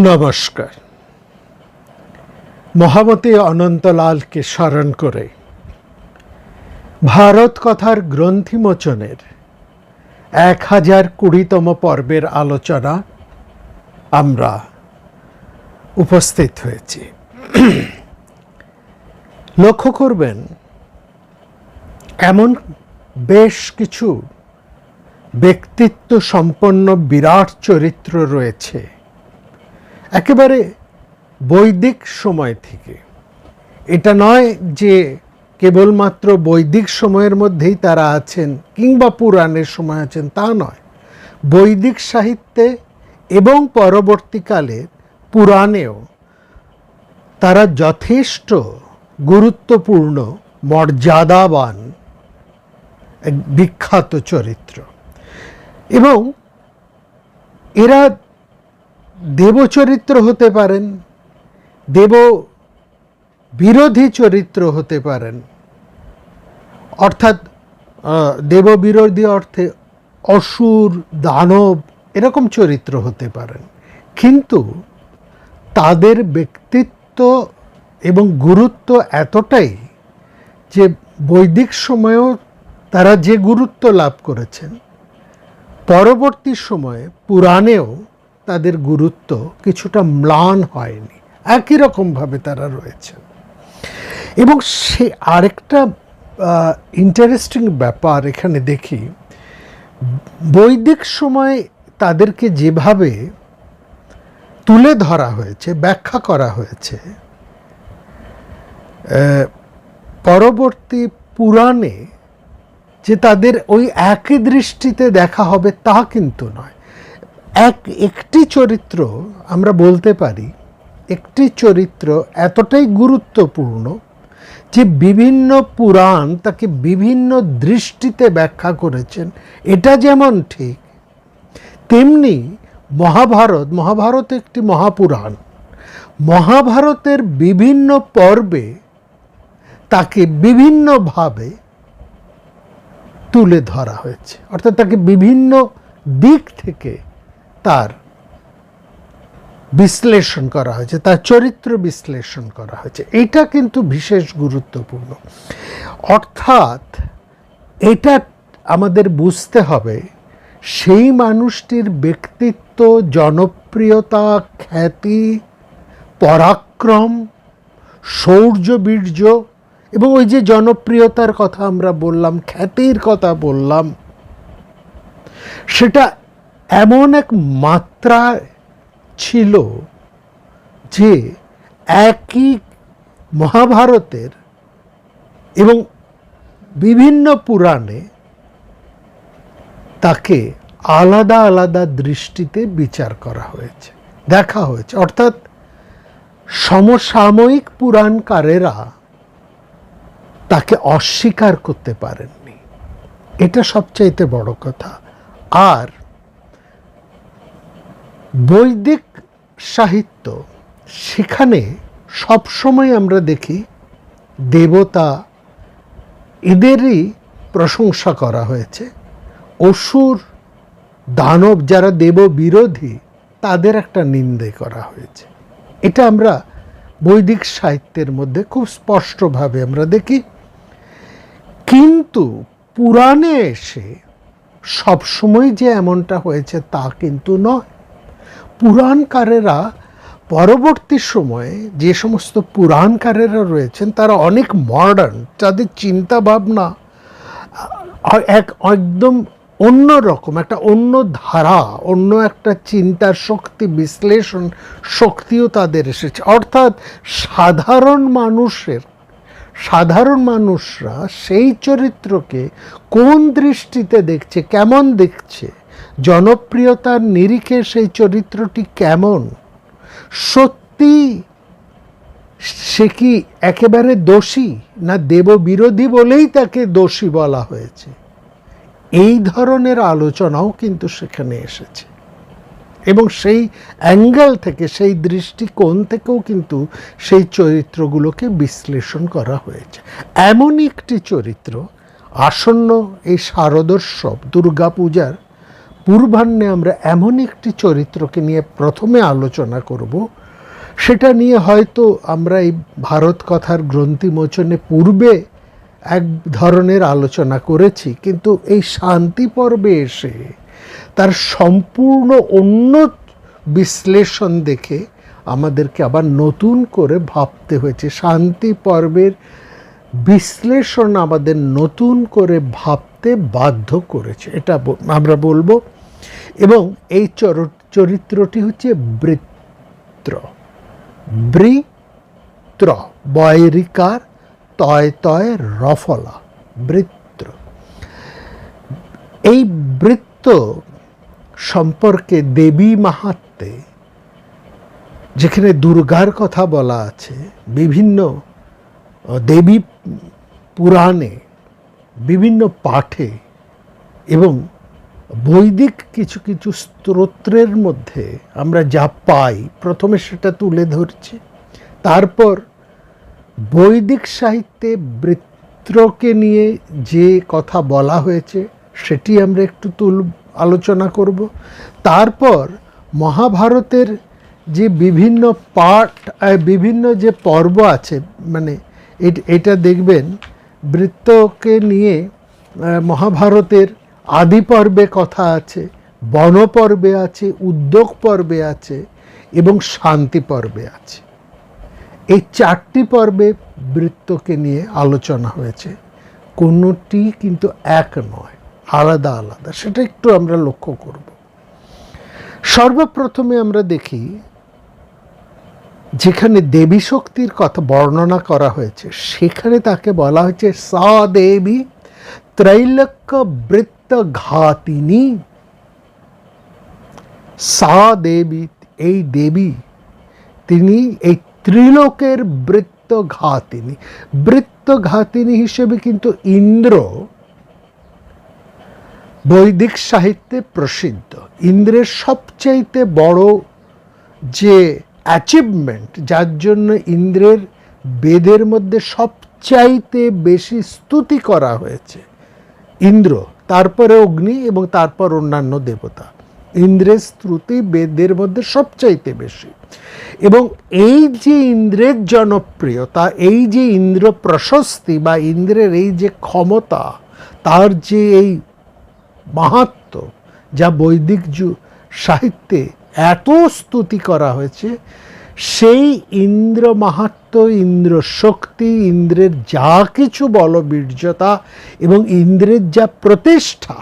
নমস্কার। মহামতি অনন্তলালকে স্মরণ করে ভারত কথার গ্রন্থিমোচনের 1020তম পর্বের আলোচনা আমরা উপস্থিত হয়েছি। লক্ষ্য করবেন, এমন বেশ কিছু ব্যক্তিত্ব সম্পন্ন বিরাট চরিত্র রয়েছে একেবারে বৈদিক সময় থেকে। এটা নয় যে কেবলমাত্র বৈদিক সময়ের মধ্যেই তারা আছেন কিংবা পুরাণের সময় আছেন, তা নয়। বৈদিক সাহিত্যে এবং পরবর্তীকালে পুরাণেও তারা যথেষ্ট গুরুত্বপূর্ণ, মর্যাদাবান এক বিখ্যাত চরিত্র। এবং এরা দেবচরিত্র হতে পারেন, দেব বিরোধী চরিত্র হতে পারেন, অর্থাৎ দেব বিরোধী অর্থে অসুর, দানব এরকম চরিত্র হতে পারেন। কিন্তু তাদের ব্যক্তিত্ব এবং গুরুত্ব এতটাই যে বৈদিক সময়েও তারা যে গুরুত্ব লাভ করেছেন, পরবর্তী সময়ে পুরাণেও তাদের গুরুত্ব কিছুটা ম্লান হয়নি, একই রকমভাবে তারা রয়েছেন। এবং সে আরেকটা ইন্টারেস্টিং ব্যাপার এখানে দেখি, বৈদিক সময় তাদেরকে যেভাবে তুলে ধরা হয়েছে, ব্যাখ্যা করা হয়েছে, পরবর্তী পুরাণে যে তাদের ওই একই দৃষ্টিতে দেখা হবে তা কিন্তু নয়। একটি চরিত্র আমরা বলতে পারি, একটি চরিত্র এতটাই গুরুত্বপূর্ণ যে বিভিন্ন পুরাণ তাকে বিভিন্ন দৃষ্টিতে ব্যাখ্যা করেছেন। এটা যেমন ঠিক, তেমনি মহাভারত একটি মহাপুরাণ। মহাভারতের বিভিন্ন পর্বে তাকে বিভিন্নভাবে তুলে ধরা হয়েছে, অর্থাৎ তাকে বিভিন্ন দিক থেকে তার বিশ্লেষণ করা হয়েছে, তার চরিত্র বিশ্লেষণ করা হয়েছে। এটা কিন্তু বিশেষ গুরুত্বপূর্ণ। অর্থাৎ এটা আমাদের বুঝতে হবে, সেই মানুষটির ব্যক্তিত্ব, জনপ্রিয়তা, খ্যাতি, পরাক্রম, শৌর্য, বীর্য এবং ওই যে জনপ্রিয়তার কথা আমরা বললাম, খ্যাতির কথা বললাম, সেটা এমন এক মাত্রা ছিল যে একই মহাভারতের এবং বিভিন্ন পুরাণে তাকে আলাদা আলাদা দৃষ্টিতে বিচার করা হয়েছে, দেখা হয়েছে। অর্থাৎ সমসাময়িক পুরাণকারেরা তাকে অস্বীকার করতে পারেননি, এটা সবচাইতে বড় কথা। আর বৈদিক সাহিত্য, সেখানে সবসময় আমরা দেখি দেবতা এদেরই প্রশংসা করা হয়েছে, অসুর, দানব যারা দেব বিরোধী তাদের একটা নিন্দে করা হয়েছে। এটা আমরা বৈদিক সাহিত্যের মধ্যে খুব স্পষ্টভাবে আমরা দেখি। কিন্তু পুরাণে এসে সবসময় যে এমনটা হয়েছে তা কিন্তু নয়। পুরাণকারেরা পরবর্তী সময়ে যে সমস্ত পুরাণকারেরা রয়েছেন তারা অনেক মডার্ন, তাদের চিন্তা ভাবনা একদম অন্য রকম, একটা অন্য ধারা, অন্য একটা চিন্তার শক্তি, বিশ্লেষণ শক্তিও তাদের এসেছে। অর্থাৎ সাধারণ মানুষরা সেই চরিত্রকে কোন দৃষ্টিতে দেখছে, কেমন দেখছে, জনপ্রিয়তার নিরিখে সেই চরিত্রটি কেমন, সত্যি সে কি একেবারে দোষী না দেব বিরোধী বলেই তাকে দোষী বলা হয়েছে, এই ধরনের আলোচনাও কিন্তু সেখানে এসেছে। এবং সেই অ্যাঙ্গেল থেকে, সেই দৃষ্টিকোণ থেকেও কিন্তু সেই চরিত্রগুলোকে বিশ্লেষণ করা হয়েছে। এমন একটি চরিত্র আসন্ন এই শারদোৎসব, দুর্গাপূজার পূর্বাহ্নে আমরা এমন একটি চরিত্রকে নিয়ে প্রথমে আলোচনা করব, সেটা নিয়ে হয়তো আমরা এই ভারত কথার গ্রন্থিমোচনে পূর্বে এক ধরনের আলোচনা করেছি, কিন্তু এই শান্তি পর্বে এসে তার সম্পূর্ণ অন্য বিশ্লেষণ দেখে আমাদেরকে আবার নতুন করে ভাবতে হয়েছে। শান্তি পর্বের বিশ্লেষণ আমাদের নতুন করে ভাবতে বাধ্য করেছে, এটা আমরা বলবো। এবং এই চরিত্রটি হচ্ছে বৃত্র। বৃত্র, বয়রিকার তয় তয় রফলা, বৃত্র। এই বৃত্ত সম্পর্কে দেবী মাহাত্ম্যে, যেখানে দুর্গার কথা বলা আছে, বিভিন্ন দেবী পুরাণে, বিভিন্ন পাঠে এবং বৈদিক কিছু কিছু স্তোত্রের মধ্যে আমরা যা পাই, প্রথমে সেটা তুলে ধরছি। তারপর বৈদিক সাহিত্যে বৃত্রকে নিয়ে যে কথা বলা হয়েছে সেটি আমরা একটু আলোচনা করব। তারপর মহাভারতের যে বিভিন্ন পাঠ, বিভিন্ন যে পর্ব আছে, মানে এটা দেখবেন বৃত্তকে নিয়ে মহাভারতের আদি পর্বে কথা আছে, বন পর্বে আছে, উদ্যোগ পর্বে আছে এবং শান্তি পর্বে আছে। এই 4টি পর্বে বৃত্তকে নিয়ে আলোচনা হয়েছে, কোনোটি কিন্তু এক নয়, আলাদা আলাদা। সেটা একটু আমরা লক্ষ্য করব। সর্বপ্রথমে আমরা দেখি, যেখানে দেবী শক্তির কথা বর্ণনা করা হয়েছে সেখানে তাকে বলা হয়েছে সা দেবী ত্রৈলোক্য বৃত্ত ঘাতিনী। সা দেবী, এই দেবী, তিনি এই ত্রিলোকের বৃত্ত ঘাতিনী। বৃত্ত ঘাতিনী হিসেবে কিন্তু ইন্দ্র বৈদিক সাহিত্যে প্রসিদ্ধ। ইন্দ্রের সবচাইতে বড় যে অ্যাচিভমেন্ট, যার জন্য ইন্দ্রের বেদের মধ্যে সবচাইতে বেশি স্তুতি করা হয়েছে, ইন্দ্র, তারপরে অগ্নি এবং তারপর অন্যান্য দেবতা, ইন্দ্রের স্তুতি বেদের মধ্যে সবচাইতে বেশি। এবং এই যে ইন্দ্রের জনপ্রিয়তা, এই যে ইন্দ্র প্রশস্তি বা ইন্দ্রের এই যে ক্ষমতা, তার যে এই মাহাত্ম্য, যা বৈদিক সাহিত্যে এত স্তুতি করা হয়েছে, সেই ইন্দ্র মাহাত্ম্য, ইন্দ্র শক্তি, ইন্দ্রের যা কিছু বলবীর্যতা এবং ইন্দ্রের যা প্রতিষ্ঠা,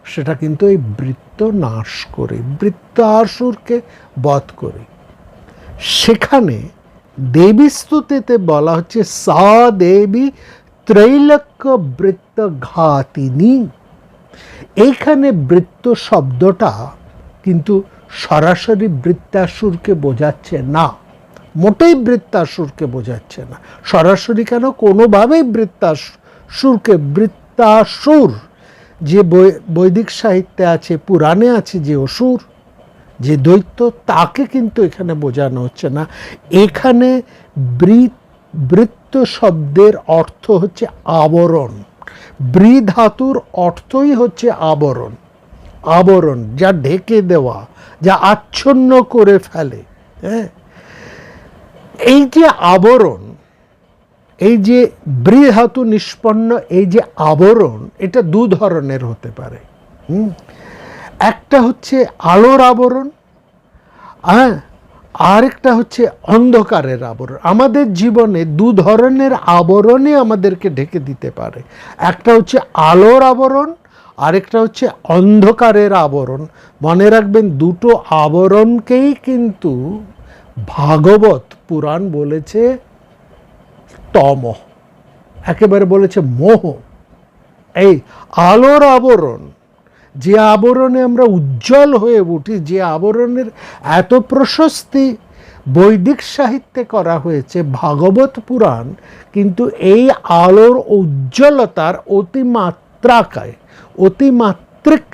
সেটা কিন্তু এই বৃত্ত নাশ করে, বৃত্ত আসুরকে বধ করে। সেখানে দেবী স্তুতিতে বলা হচ্ছে সা দেবী ত্রৈলোক্য বৃত্ত ঘাতিনী। এইখানে বৃত্ত শব্দটা কিন্তু সরাসরি বৃত্তাসুরকে বোঝাচ্ছে না, মোটেই বৃত্তাসুরকে বোঝাচ্ছে না। সরাসরি কেন, কোনোভাবেই বৃত্তাসুর যে বৈদিক সাহিত্যে আছে, পুরাণে আছে, যে অসুর, যে দৈত্য, তাকে কিন্তু এখানে বোঝানো হচ্ছে না। এখানে বৃত্ত শব্দের অর্থ হচ্ছে আবরণ। বৃ ধাতুর অর্থই হচ্ছে আবরণ। আবরণ, যা ঢেকে দেওয়া, যা আচ্ছন্ন করে ফেলে। হ্যাঁ, এই যে আবরণ, এই যে বৃ ধাতু নিষ্পন্ন এই যে আবরণ, এটা দু ধরনের হতে পারে। একটা হচ্ছে আলোর আবরণ, আরেকটা হচ্ছে অন্ধকারের আবরণ। আমাদের জীবনে দু ধরনের আবরণে আমাদেরকে ঢেকে দিতে পারে। একটা হচ্ছে আলোর আবরণ, আরেকটা হচ্ছে অন্ধকারের আবরণ। মনে রাখবেন, দুটো আবরণকেই কিন্তু ভাগবত পুরাণ বলেছে তম, একেবারে বলেছে মোহ। এই আলোর আবরণ, যে আবরণে আমরা উজ্জ্বল হয়ে উঠি, যে আবরণের এত প্রশস্তি বৈদিক সাহিত্যে করা হয়েছে, ভাগবত পুরাণ কিন্তু এই আলোর উজ্জ্বলতার অতিমাত্রিক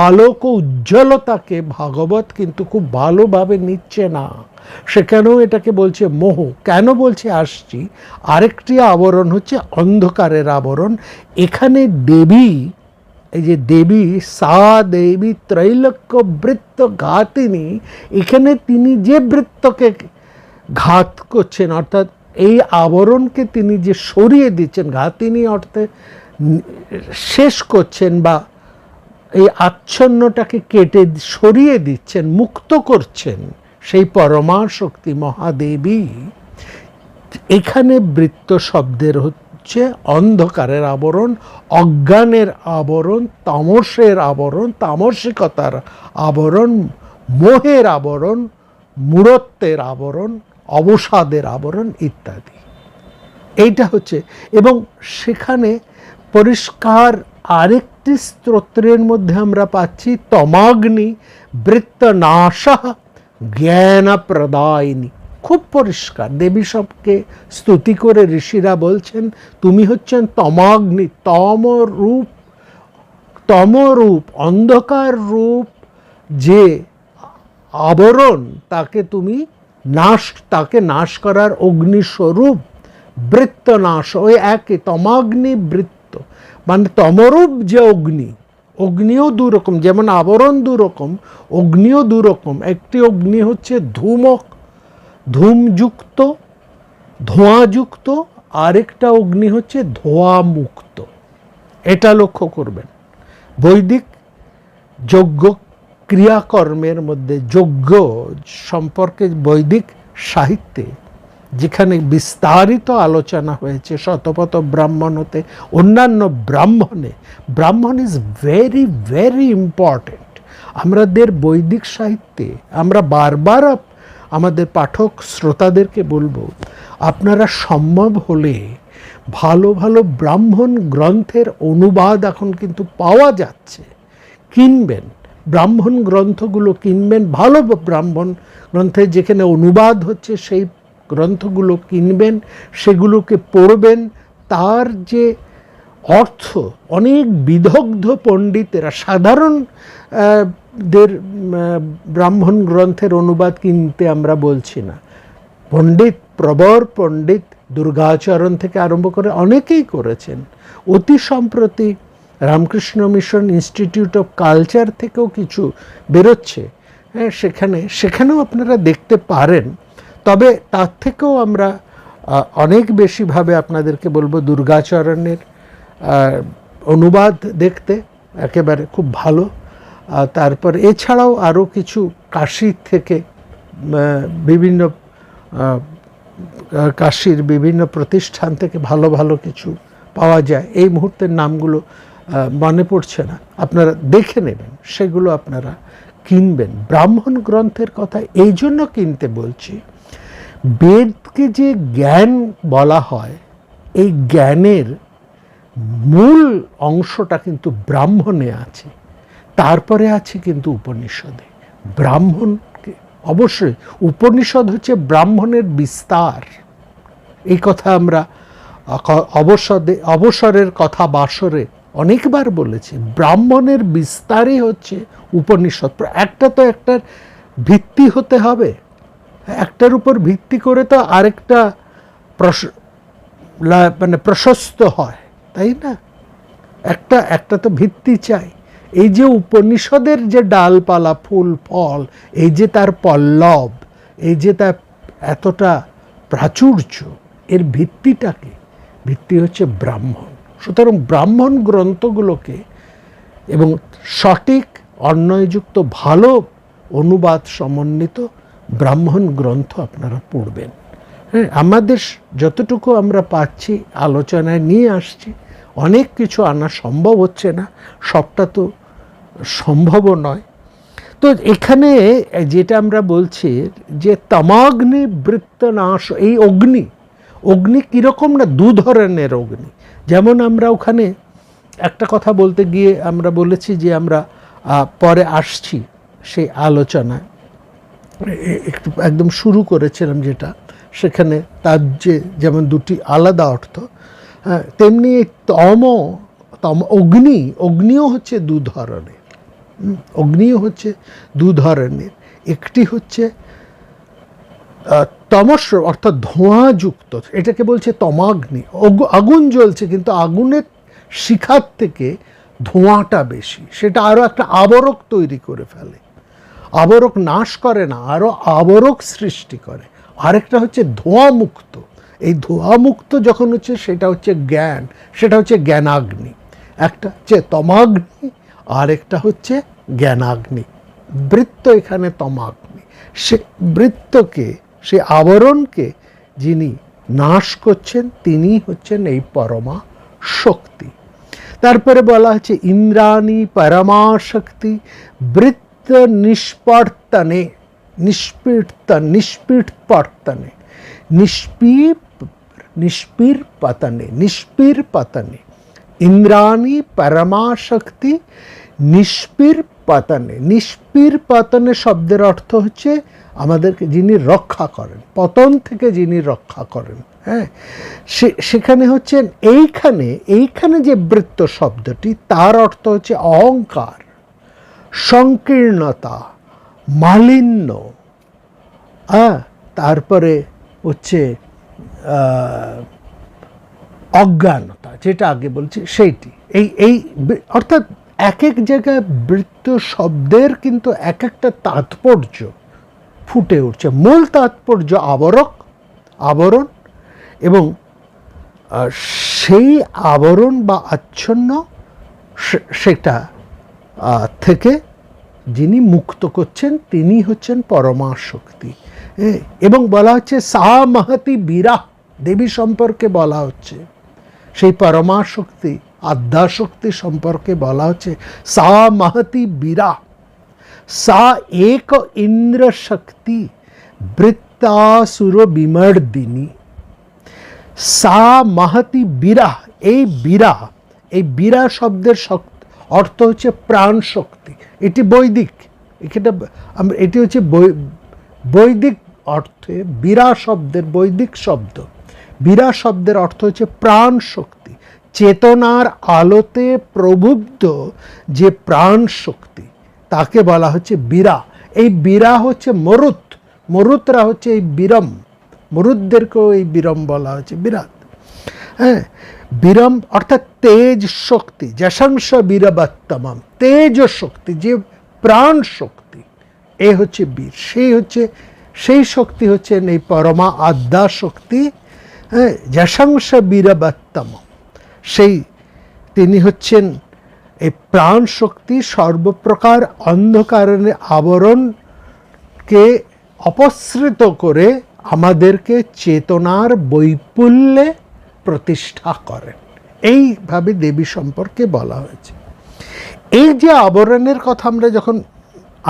আলোক উজ্জ্বলতাকে ভাগবত কিন্তু খুব ভালোভাবে নিচ্ছে না। সেখানেও এটাকে বলছে মোহ। কেন বলছে আসছি। আরেকটি আবরণ হচ্ছে অন্ধকারের আবরণ। এখানে দেবী এই যে দেবী, সা দেবী ত্রৈলোক্য বৃত্ত ঘাতিনী, এখানে তিনি যে বৃত্তকে ঘাত করছেন, অর্থাৎ এই আবরণকে তিনি যে সরিয়ে দিচ্ছেন, ঘাতিনী অর্থে শেষ করছেন বা এই আচ্ছন্নটাকে কেটে সরিয়ে দিচ্ছেন, মুক্ত করছেন, সেই পরমা শক্তি মহাদেবী। এখানে বৃত্ত শব্দের হচ্ছে অন্ধকারের আবরণ, অজ্ঞানের আবরণ, তামসের আবরণ, তামসিকতার আবরণ, মোহের আবরণ, মূঢ়ত্বের আবরণ, অবসাদের আবরণ ইত্যাদি। এইটা হচ্ছে, এবং সেখানে পরিষ্কার আরেকটি স্তোত্রের মধ্যে আমরা পাচ্ছি তমাগ্নি বৃত্তনাশঃ জ্ঞান প্রদায়িনী। খুব পরিষ্কার দেবী সবকে স্তুতি করে ঋষিরা বলছেন তুমি হচ্ছেন তমাগ্নি, তমরূপ অন্ধকার রূপ যে আবরণ, তাকে নাশ করার অগ্নিস্বরূপ। বৃত্তনাশ ওই একই, তমাগ্নি বৃত্ত মানে তমরূপ যে অগ্নি, অগ্নিও দুরকম, যেমন আবরণ দুরকম, অগ্নিও দুরকম। একটি অগ্নি হচ্ছে ধূমযুক্ত, ধোঁয়াযুক্ত, আরেকটা অগ্নি হচ্ছে ধোঁয়া মুক্ত। এটা লক্ষ্য করবেন। বৈদিক যজ্ঞ ক্রিয়াকর্মের মধ্যে যজ্ঞ সম্পর্কে বৈদিক সাহিত্যে যেখানে বিস্তারিত আলোচনা হয়েছে, শতপথ ব্রাহ্মণ হতে অন্যান্য ব্রাহ্মণ ইজ ভেরি ভেরি ইম্পর্টেন্ট। আমাদের বৈদিক সাহিত্যে আমরা বারবার আমাদের পাঠক শ্রোতাদেরকে বলবো, আপনারা সম্ভব হলে ভালো ভালো ব্রাহ্মণ গ্রন্থের অনুবাদ এখন কিন্তু পাওয়া যাচ্ছে, কিনবেন, ব্রাহ্মণ গ্রন্থগুলো কিনবেন, ভালো ব্রাহ্মণ গ্রন্থের যেখানে অনুবাদ হচ্ছে সেই গ্রন্থগুলো কিনবেন, সেগুলোকে পড়বেন। তার যে অর্থ, অনেক বিদগ্ধ পণ্ডিতেরা, সাধারণ ব্রাহ্মণ গ্রন্থের অনুবাদ কিনতে আমরা বলছি না, প্রবর পণ্ডিত দুর্গাচরণ থেকে আরম্ভ করে অনেকেই করেছেন। অতি সম্প্রতি Ramakrishna mission institute of culture থেকেও কিছু বেরোচ্ছে, হ্যাঁ, সেখানেও আপনারা দেখতে পারেন। তবে তার থেকেও আমরা অনেক বেশিভাবে আপনাদেরকে বলবো দুর্গাচরণের অনুবাদ দেখতে, একেবারে খুব ভালো। তারপর এছাড়াও আরও কিছু কাশী থেকে কাশীর বিভিন্ন প্রতিষ্ঠান থেকে ভালো ভালো কিছু পাওয়া যায়। এই মুহূর্তের নামগুলো মনে পড়ছে না, আপনারা দেখে নেবেন, সেগুলো আপনারা কিনবেন। ব্রাহ্মণ গ্রন্থের কথা এই জন্য কিনতে বলছি, বেদকে যে জ্ঞান বলা হয়, এই জ্ঞানের মূল অংশটা কিন্তু ব্রাহ্মণে আছে, তারপরে আছে কিন্তু উপনিষদে। ব্রাহ্মণকে অবশ্যই, উপনিষদ হচ্ছে ব্রাহ্মণের বিস্তার। এই কথা আমরা অবসরের কথা বাসরে অনেকবার বলেছি। ব্রাহ্মণের বিস্তারই হচ্ছে উপনিষদ। একটা তো একটার ভিত্তি হতে হবে, একটার উপর ভিত্তি করে তো আরেকটা মানে প্রশস্ত হয়, তাই না? একটা তো ভিত্তি চাই। এই যে উপনিষদের যে ডালপালা, ফুল ফল, এই যে তার পল্লব, এই যে তার এতটা প্রাচুর্য, এর ভিত্তিটাকে, ভিত্তি হচ্ছে ব্রাহ্মণ। সুতরাং ব্রাহ্মণ গ্রন্থগুলোকে এবং সঠিক অন্বয়যুক্ত ভালো অনুবাদ সমন্বিত ব্রাহ্মণ গ্রন্থ আপনারা পড়বেন। হ্যাঁ, আমাদের যতটুকু আমরা পাচ্ছি আলোচনায় নিয়ে আসছি, অনেক কিছু আনা সম্ভব হচ্ছে না, সবটা তো সম্ভবও নয়। তো এখানে যেটা আমরা বলছি যে তমাগ্নি বৃত্তনাশ, এই অগ্নি কীরকম না, দু ধরনের অগ্নি। যেমন আমরা ওখানে একটা কথা বলতে গিয়ে আমরা বলেছি যে আমরা পরে আসছি সেই আলোচনায়, একটু একদম শুরু করেছিলাম যেটা, সেখানে তার যে যেমন দুটি আলাদা অর্থ, তেমনি অগ্নিও হচ্ছে দু ধরনের। একটি হচ্ছে তমস অর্থাৎ ধোঁয়াযুক্ত, এটাকে বলছে তমাগ্নি। আগুন জ্বলছে কিন্তু আগুনের শিখার থেকে ধোঁয়াটা বেশি, সেটা আরও একটা আবরক তৈরি করে ফেলে। আবরক নাশ করে না, আরও আবরক সৃষ্টি করে। আরেকটা হচ্ছে ধোঁয়ামুক্ত। এই ধোঁয়ামুক্ত যখন হচ্ছে সেটা হচ্ছে জ্ঞান, সেটা হচ্ছে জ্ঞানাগ্নি। একটা হচ্ছে তমাগ্নি, আরেকটা হচ্ছে জ্ঞানাগ্নি। বৃত্ত এখানে তমাগ্নি। সে বৃত্তকে, সে আবরণকে যিনি নাশ করছেন তিনি হচ্ছেন এই পরমা শক্তি। তারপরে বলা হচ্ছে ইন্দ্রাণী পরমা শক্তি বৃত্ত নিষ্পর্তনে, নিষ্পীড়পর্তনে, নিষ্পীর পতনে। ইন্দ্রাণী পরমা শক্তি নিষ্পীর পতনে। নিষ্পীর পতনে শব্দের অর্থ হচ্ছে আমাদেরকে যিনি রক্ষা করেন, পতন থেকে যিনি রক্ষা করেন। হ্যাঁ, সেখানে হচ্ছেন এইখানে যে বৃত্ত শব্দটি, তার অর্থ হচ্ছে অহংকার, সংকীর্ণতা, মালিন্য, তারপরে হচ্ছে অজ্ঞানতা, যেটা আগে বলছি সেইটি। এই অর্থাৎ এক এক জায়গায় বৃত্ত শব্দের কিন্তু এক একটা তাৎপর্য ফুটে উঠছে। মূল তাৎপর্য আবরণ, এবং সেই আবরণ বা আচ্ছন্ন সেটা থেকে যিনি মুক্ত করছেন তিনি হচ্ছেন পরমা শক্তি। এবং বলা হচ্ছে সা মহতি বীরা, দেবী সম্পর্কে বলা হচ্ছে, সেই পরমা শক্তি আদ্যাশক্তি সম্পর্কে বলা হচ্ছে সা মহতি বীরা, সা এক ইন্দ্র শক্তি বৃত্তাসুর বিমর্দিনী। সা মহতি বীরা, এই বীরা শব্দের অর্থ হচ্ছে প্রাণ শক্তি। এটি বৈদিক, এটি হচ্ছে বৈদিক অর্থে বীরা শব্দের বৈদিক শব্দ। বীরা শব্দের অর্থ হচ্ছে প্রাণ শক্তি, চেতনার আলোতে প্রবুদ্ধ যে প্রাণ শক্তি, তাকে বলা হচ্ছে বীরা। এই বীরা হচ্ছে মরুতরা হচ্ছে এই বীরম, মরুদদেরকেও এই বীরম বলা হচ্ছে, বিরাট। হ্যাঁ, বীরম অর্থাৎ তেজ শক্তি, যশংস বীরবত্তমম, তেজ শক্তি, যে প্রাণ শক্তি, এ হচ্ছে বীর। সেই শক্তি হচ্ছেন এই পরমা আদ্যা শক্তি। হ্যাঁ, যশংস বীরবত্তমম, তিনি হচ্ছেন এই প্রাণ শক্তি। সর্বপ্রকার অন্ধকারের আবরণকে অপসৃত করে আমাদেরকে চেতনার বৈপুল্যে প্রতিষ্ঠা করেন। এইভাবে দেবী সম্পর্কে বলা হয়েছে। এই যে আবরণের কথা আমরা যখন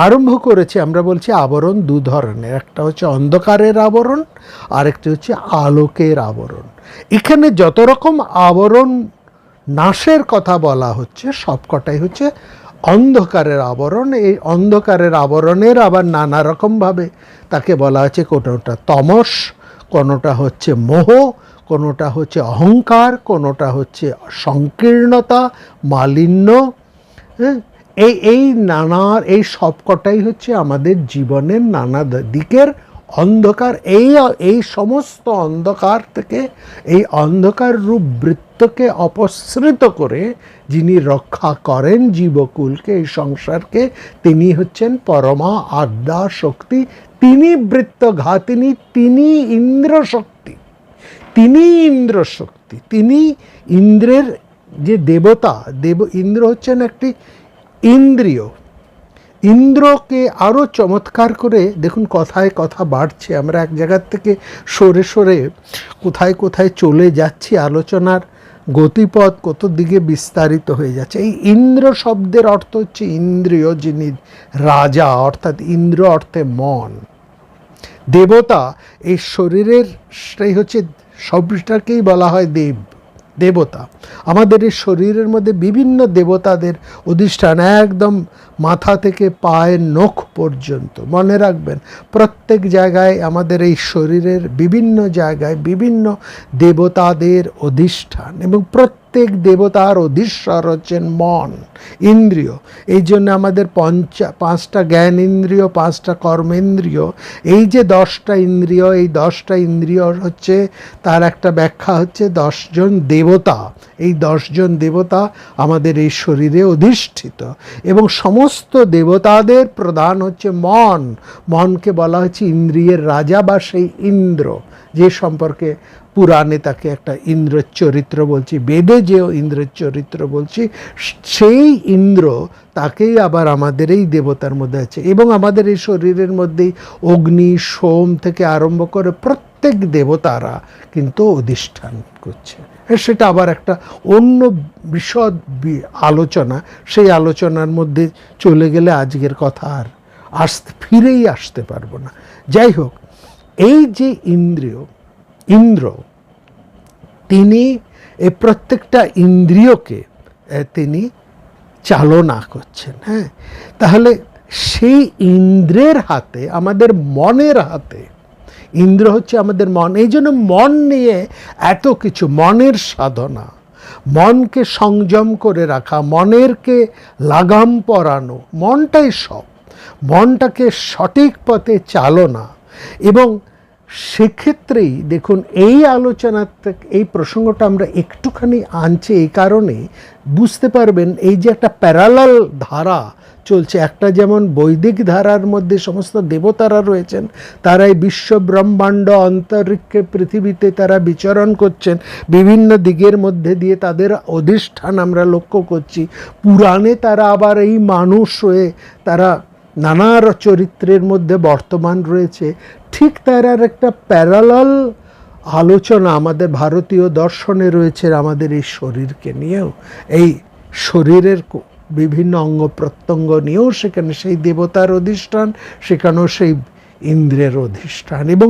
আরম্ভ করেছি, আমরা বলছি আবরণ দু ধরনের, একটা হচ্ছে অন্ধকারের আবরণ, আরেকটি হচ্ছে আলোকের আবরণ। এখানে যত রকম আবরণ নাশের কথা বলা হচ্ছে সবকটাই হচ্ছে অন্ধকারের আবরণ। এই অন্ধকারের আবরণের আবার নানা রকমভাবে তাকে বলা হচ্ছে, কোনোটা তমস, কোনোটা হচ্ছে মোহ, কোনোটা হচ্ছে অহংকার, কোনোটা হচ্ছে সংকীর্ণতা, মালিন্য। এই সবকটাই হচ্ছে আমাদের জীবনের নানা দিকের অন্ধকার। এই সমস্ত অন্ধকার থেকে, এই অন্ধকার রূপ বৃত্তকে অপসৃত করে যিনি রক্ষা করেন জীবকুলকে, এই সংসারকে, তিনি হচ্ছেন পরমা আদ্যা শক্তি। তিনি বৃত্তঘাতিনী, তিনি ইন্দ্র শক্তি, তিনি ইন্দ্রের যে দেবতা। ইন্দ্র হচ্ছেন একটি ইন্দ্রিয়। ইন্দ্রকে আরও চমৎকার করে দেখুন, কথায় কথা বাড়ছে, আমরা এক জায়গার থেকে সরে সরে কোথায় কোথায় চলে যাচ্ছি, আলোচনার গতিপথ কত দিকে বিস্তারিত হয়ে যাচ্ছে। এই ইন্দ্র শব্দের অর্থ হচ্ছে ইন্দ্রিয়, যিনি রাজা, অর্থাৎ ইন্দ্র অর্থে মন। দেবতা এই শরীরের, সেই হচ্ছে সবটাকেই বলা হয় দেবতা। আমাদের এই শরীরের মধ্যে বিভিন্ন দেবতাদের অধিষ্ঠান, একদম মাথা থেকে পায়ের নখ পর্যন্ত। মনে রাখবেন, প্রত্যেক জায়গায় আমাদের এই শরীরের বিভিন্ন জায়গায় বিভিন্ন দেবতাদের অধিষ্ঠান, এবং প্রত্যেক দেবতার অধীশ্বর হচ্ছেন মন, ইন্দ্রিয়। এই জন্য আমাদের পাঁচটা জ্ঞান ইন্দ্রিয়, পাঁচটা কর্মেন্দ্রিয়, এই যে 10টা ইন্দ্রিয়, এই 10টা ইন্দ্রিয় হচ্ছে, তার একটা ব্যাখ্যা হচ্ছে 10 জন দেবতা। এই 10 জন দেবতা আমাদের এই শরীরে অধিষ্ঠিত, এবং সমস্ত দেবতাদের প্রধান হচ্ছে মন। মনকে বলা হচ্ছে ইন্দ্রিয়ের রাজা বা সেই ইন্দ্র, যে সম্পর্কে পুরাণে তাকে একটা ইন্দ্রের চরিত্র বলছি, বেদে যে ইন্দ্রের চরিত্র বলছি, সেই ইন্দ্র তাকেই আবার আমাদের এই দেবতার মধ্যে আছে। এবং আমাদের এই শরীরের মধ্যেই অগ্নি, সোম থেকে আরম্ভ করে প্রত্যেক দেবতারা কিন্তু অধিষ্ঠান করছে। সেটা আবার একটা অন্য বিশদ আলোচনা, সেই আলোচনার মধ্যে চলে গেলে আজকের কথা আর ফিরেই আসতে পারবো না। যাই হোক, এই যে ইন্দ্র, তিনি এই প্রত্যেকটা ইন্দ্রিয়কে তিনি চালনা করছেন। হ্যাঁ, তাহলে সেই ইন্দ্রের হাতে, আমাদের মনের হাতে, ইন্দ্র হচ্ছে আমাদের মন। এই জন্য মন নিয়ে এত কিছু, মনের সাধনা, মনকে সংযম করে রাখা, মনেরকে লাগাম পরানো, মনটাই সব, মনটাকে সঠিক পথে চালনা। এবং সেক্ষেত্রেই দেখুন, এই আলোচনাতে এই প্রসঙ্গটা আমরা একটুখানি আনছি এই কারণে, বুঝতে পারবেন এই যে একটা প্যারালাল ধারা চলছে। একটা যেমন বৈদিক ধারার মধ্যে সমস্ত দেবতারা রয়েছেন, তারা এই বিশ্ব ব্রহ্মাণ্ড অন্তরিক্ষে পৃথিবীতে তারা বিচরণ করছেন, বিভিন্ন দিকের মধ্যে দিয়ে তাদের অধিষ্ঠান আমরা লক্ষ্য করছি। পুরাণে তারা আবার এই মানুষ হয়ে তারা নানা চরিত্রের মধ্যে বর্তমান রয়েছে। ঠিক তার আর একটা প্যারালাল আলোচনা আমাদের ভারতীয় দর্শনে রয়েছে আমাদের এই শরীরকে নিয়েও, এই শরীরের বিভিন্ন অঙ্গ প্রত্যঙ্গ নিয়েও সেখানে সেই দেবতার অধিষ্ঠান, সেখানেও সেই ইন্দ্রের অধিষ্ঠান। এবং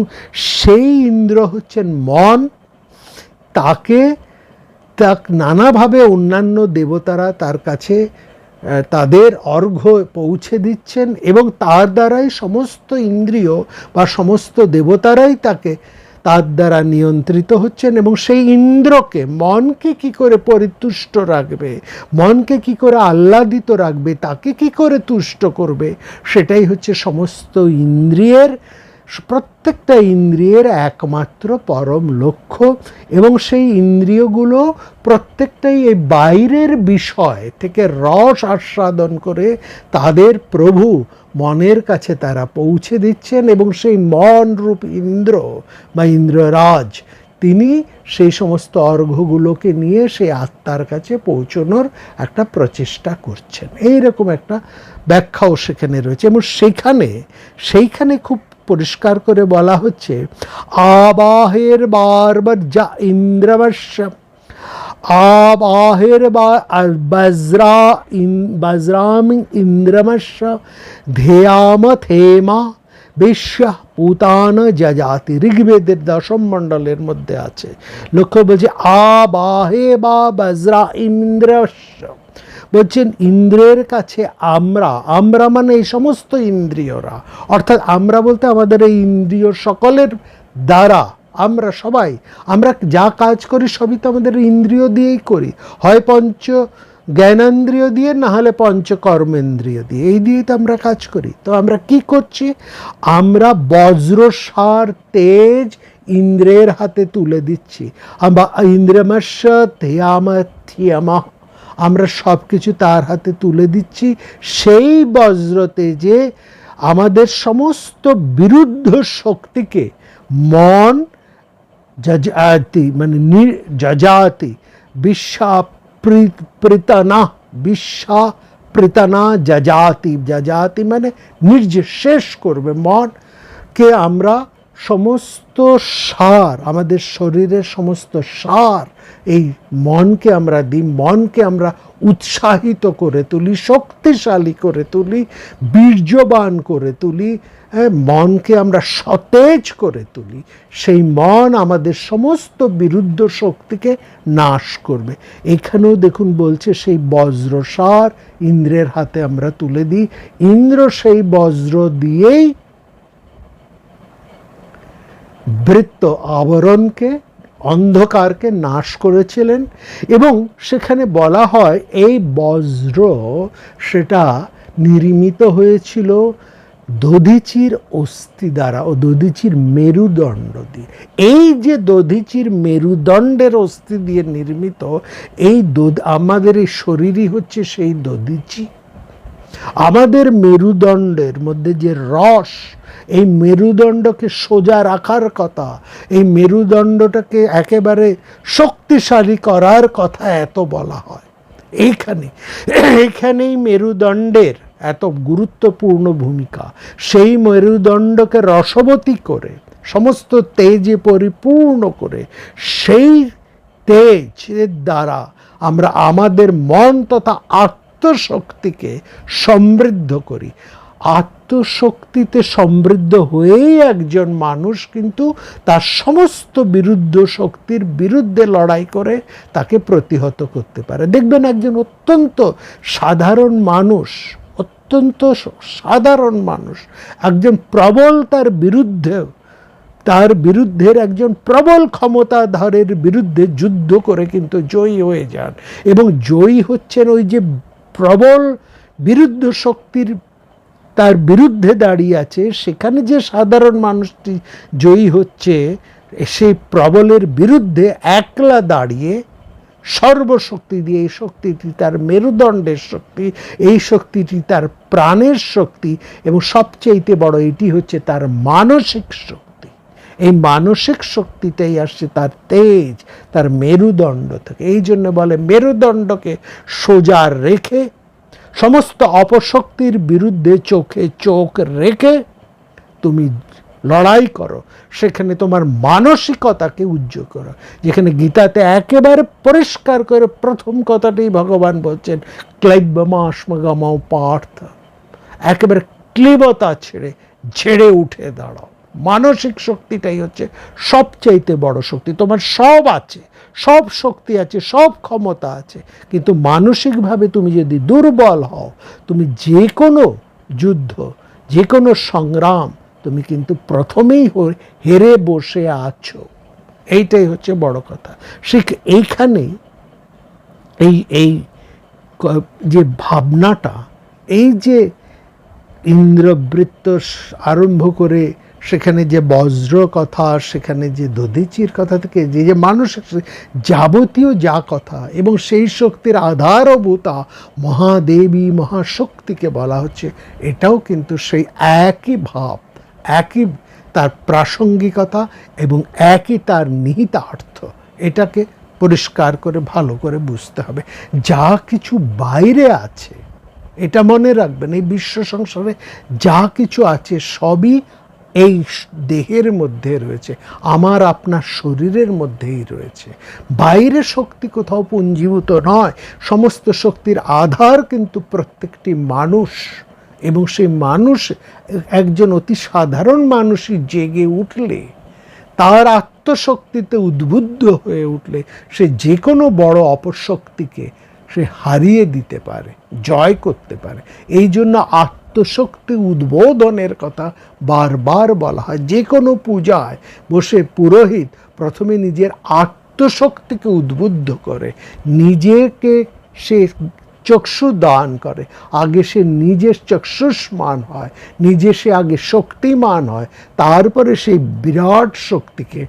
সেই ইন্দ্র হচ্ছেন মন, তাকে নানাভাবে অন্যান্য দেবতারা তার কাছে তাদের অর্ঘ্য পৌঁছে দিচ্ছেন, এবং তার দ্বারাই সমস্ত ইন্দ্রিয় বা সমস্ত দেবতারাই তার দ্বারা নিয়ন্ত্রিত হচ্ছেন। এবং সেই ইন্দ্রকে, মনকে কি করে পরিতুষ্ট রাখবে, মনকে কি করে আহ্লাদিত রাখবে, তাকে কি করে তুষ্ট করবে, সেটাই হচ্ছে সমস্ত ইন্দ্রিয়ের, প্রত্যেকটা ইন্দ্রিয়ের একমাত্র পরম লক্ষ্য। এবং সেই ইন্দ্রিয়গুলো প্রত্যেকটাই এই বাইরের বিষয় থেকে রস আস্বাদন করে তাদের প্রভু মনের কাছে তারা পৌঁছে দিচ্ছেন। এবং সেই মন রূপ ইন্দ্র বা ইন্দ্ররাজ, তিনি সেই সমস্ত অর্ঘ্যগুলোকে নিয়ে সেই আত্মার কাছে পৌঁছানোর একটা প্রচেষ্টা করছেন। এইরকম একটা ব্যাখ্যাও সেখানে রয়েছে। এবং সেইখানে খুব পরিষ্কার করে বলা হচ্ছে, আবাহের বারবার যা ইন্দ্রবর্ষ, আবাহের বজ্রাম ইন্দ্রমস্য ধেয়াম থেমা বিশ্ব পুতান যজাতি। ঋগ্বেদের 10ম মণ্ডলের মধ্যে আছে। লক্ষ্য বলছে আবাহে বা বজ্রা ইন্দ্রস্য, বলছেন ইন্দ্রের কাছে আমরা মানে এই সমস্ত ইন্দ্রিয়রা, অর্থাৎ আমরা বলতে আমাদের এই ইন্দ্রিয় সকলের দ্বারা আমরা সবাই, আমরা যা কাজ করি সবই তো আমাদের ইন্দ্রিয় দিয়েই করি, হয় পঞ্চ জ্ঞানেন্দ্রিয় দিয়ে, না হলে পঞ্চ কর্মেন্দ্রিয় দিয়ে, এই দিয়েই তো আমরা কাজ করি। তো আমরা কি করছি, আমরা বজ্রসার তেজ ইন্দ্রের হাতে তুলে দিচ্ছি। ইন্দ্রমস্য থিয়ামা, আমরা সব কিছু তার হাতে তুলে দিচ্ছি। সেই বজ্রতেজে আমাদের সমস্ত বিরুদ্ধ শক্তিকে মন যজাতি, মানে যজাতি, বিশ্বাপ্রীতনা যজাতি মানে শেষ করবে। মনকে আমরা সমস্ত সার, আমাদের শরীরের সমস্ত সার এই মনকে আমরা দিই, মনকে আমরা উৎসাহিত করে তুলি, শক্তিশালী করে তুলি, বীর্যবান করে তুলি, মনকে আমরা সতেজ করে তুলি। সেই মন আমাদের সমস্ত বিরুদ্ধ শক্তিকে নাশ করবে। এখানেও দেখুন বলছে সেই বজ্রসার ইন্দ্রের হাতে আমরা তুলে দিই। ইন্দ্র সেই বজ্র দিয়েই বৃত্ত আবরণকে অন্ধকারকে নাশ করেছিলেন। এবং সেখানে বলা হয় এই বজ্র সেটা নির্মিত হয়েছিল দধিচির অস্থি দ্বারা ও দধিচির মেরুদণ্ড দিয়ে। এই যে দধিচির মেরুদণ্ডের অস্থি দিয়ে নির্মিত এই আমাদের এই শরীরই হচ্ছে সেই দধিচি। আমাদের মেরুদণ্ডের মধ্যে যে রস, এই মেরুদণ্ডকে সোজা রাখার কথা, এই মেরুদণ্ডটাকে একেবারে শক্তিশালী করার কথা এত বলা হয়। এইখানেই মেরুদণ্ডের এত গুরুত্বপূর্ণ ভূমিকা। সেই মেরুদণ্ডকে রসবতী করে, সমস্ত তেজে পরিপূর্ণ করে, সেই তেজের দ্বারা আমরা আমাদের মন তথা আত্মশক্তিকে সমৃদ্ধ করি। আত্মশক্তিতে সমৃদ্ধ হয়েই একজন মানুষ কিন্তু তার সমস্ত বিরুদ্ধ শক্তির বিরুদ্ধে লড়াই করে তাকে প্রতিহত করতে পারে। দেখবেন একজন অত্যন্ত সাধারণ মানুষ, একজন প্রবল তার বিরুদ্ধের একজন প্রবল ক্ষমতাধরের বিরুদ্ধে যুদ্ধ করে কিন্তু জয়ী হয়ে যান। এবং জয়ী হচ্ছেন ওই যে প্রবল বিরুদ্ধ শক্তির তার বিরুদ্ধে দাঁড়িয়ে আছে, সেখানে যে সাধারণ মানুষটি জয়ী হচ্ছে, সেই প্রবলের বিরুদ্ধে একলা দাঁড়িয়ে সর্বশক্তি দিয়ে, এই শক্তিটি তার মেরুদণ্ডের শক্তি, এই শক্তিটি তার প্রাণের শক্তি, এবং সবচেয়ে বড় এটি হচ্ছে তার মানসিক শক্তি। এই মানসিক শক্তিটাই আসছে তার তেজ, তার মেরুদণ্ড থেকে। এই জন্য বলে মেরুদণ্ডকে সোজা রেখে, সমস্ত অপশক্তির বিরুদ্ধে চোখে চোখ রেখে তুমি লড়াই করো। সেখানে তোমার মানসিকতাকে উজ্জ্বল করো। যেখানে গীতাতে একেবারে পরিষ্কার করে প্রথম কথাটি ভগবান বলছেন, ক্লৈবমাশ্মগমৌ পার্থ, একেবারে ক্লীবতা ছেড়ে উঠে দাঁড়াও। মানসিক শক্তিটাই হচ্ছে সবচাইতে বড় শক্তি। তোমার সব আছে, সব শক্তি আছে, সব ক্ষমতা আছে, কিন্তু মানসিকভাবে তুমি যদি দুর্বল হও, তুমি যে কোনো যুদ্ধ, যে কোনো সংগ্রাম তুমি কিন্তু প্রথমেই হেরে বসে আছো। এইটাই হচ্ছে বড় কথা। এইখানেই এই যে ভাবনাটা, এই যে ইন্দ্রবৃত্ত আরম্ভ করে সেখানে যে বজ্র কথা, সেখানে যে দধিচির কথা থেকে যে মানুষের যাবতীয় যা কথা, এবং সেই শক্তির আধারভূতা মহাদেবী মহাশক্তিকে বলা হচ্ছে, এটাও কিন্তু সেই একই ভাব, একই তার প্রাসঙ্গিকতা এবং একই তার নিহিতার্থ। এটাকে পরিষ্কার করে ভালো করে বুঝতে হবে। যা কিছু বাইরে আছে, এটা মনে রাখবেন, এই বিশ্ব সংসারে যা কিছু আছে সবই এই দেহের মধ্যে রয়েছে, আমার আপনার শরীরের মধ্যেই রয়েছে। বাইরে শক্তি কোথাও পুঞ্জীভূত নয়। সমস্ত শক্তির আধার কিন্তু প্রত্যেকটি মানুষ। এবং সেই মানুষ, একজন অতি সাধারণ মানুষই জেগে উঠলে, তার আত্মশক্তিতে উদ্বুদ্ধ হয়ে উঠলে, সে যে কোনো বড় অপশক্তিকে সে হারিয়ে দিতে পারে, জয় করতে পারে। এই জন্য আত্মশক্তি উদ্বোধনের কথা বারবার বলা হয়। যে কোনো পূজায় বসে পুরোহিত প্রথমে নিজের আত্মশক্তিকে উদ্বুদ্ধ করে, নিজেকে সে চক্ষু দান করে। আগে সে নিজের চক্ষুষ্মান হয়, নিজে সে আগে শক্তিমান হয়, তারপরে সেই বিরাট শক্তিকে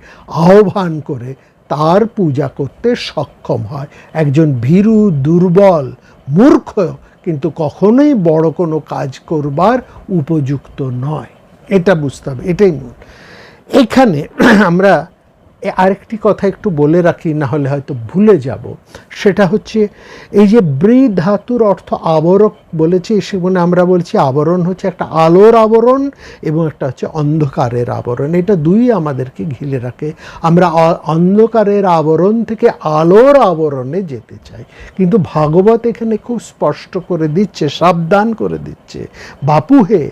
আহ্বান করে তার পূজা করতে সক্ষম হয়। একজন ভীরু, দুর্বল, মূর্খ কিন্তু কখনোই বড় কোনো কাজ করবার উপযুক্ত নয়। এটা বুঝতে হবে, এটাই মূল। এখানে আমরা আরেকটি কথা একটু বলে রাখি, না হলে হয়তো ভুলে যাব। সেটা হচ্ছে এই যে বৃ ধাতুর অর্থ আবরক বলেছি, সেখানে আমরা বলছি আবরণ হচ্ছে একটা আলোর আবরণ এবং একটা হচ্ছে অন্ধকারের আবরণ। এটা দুই আমাদেরকে ঘিরে রাখে। আমরা অন্ধকারের আবরণ থেকে আলোর আবরণে যেতে চাই, কিন্তু ভাগবত এখানে খুব স্পষ্ট করে দিচ্ছে, সাবধান করে দিচ্ছে, বাপু হে,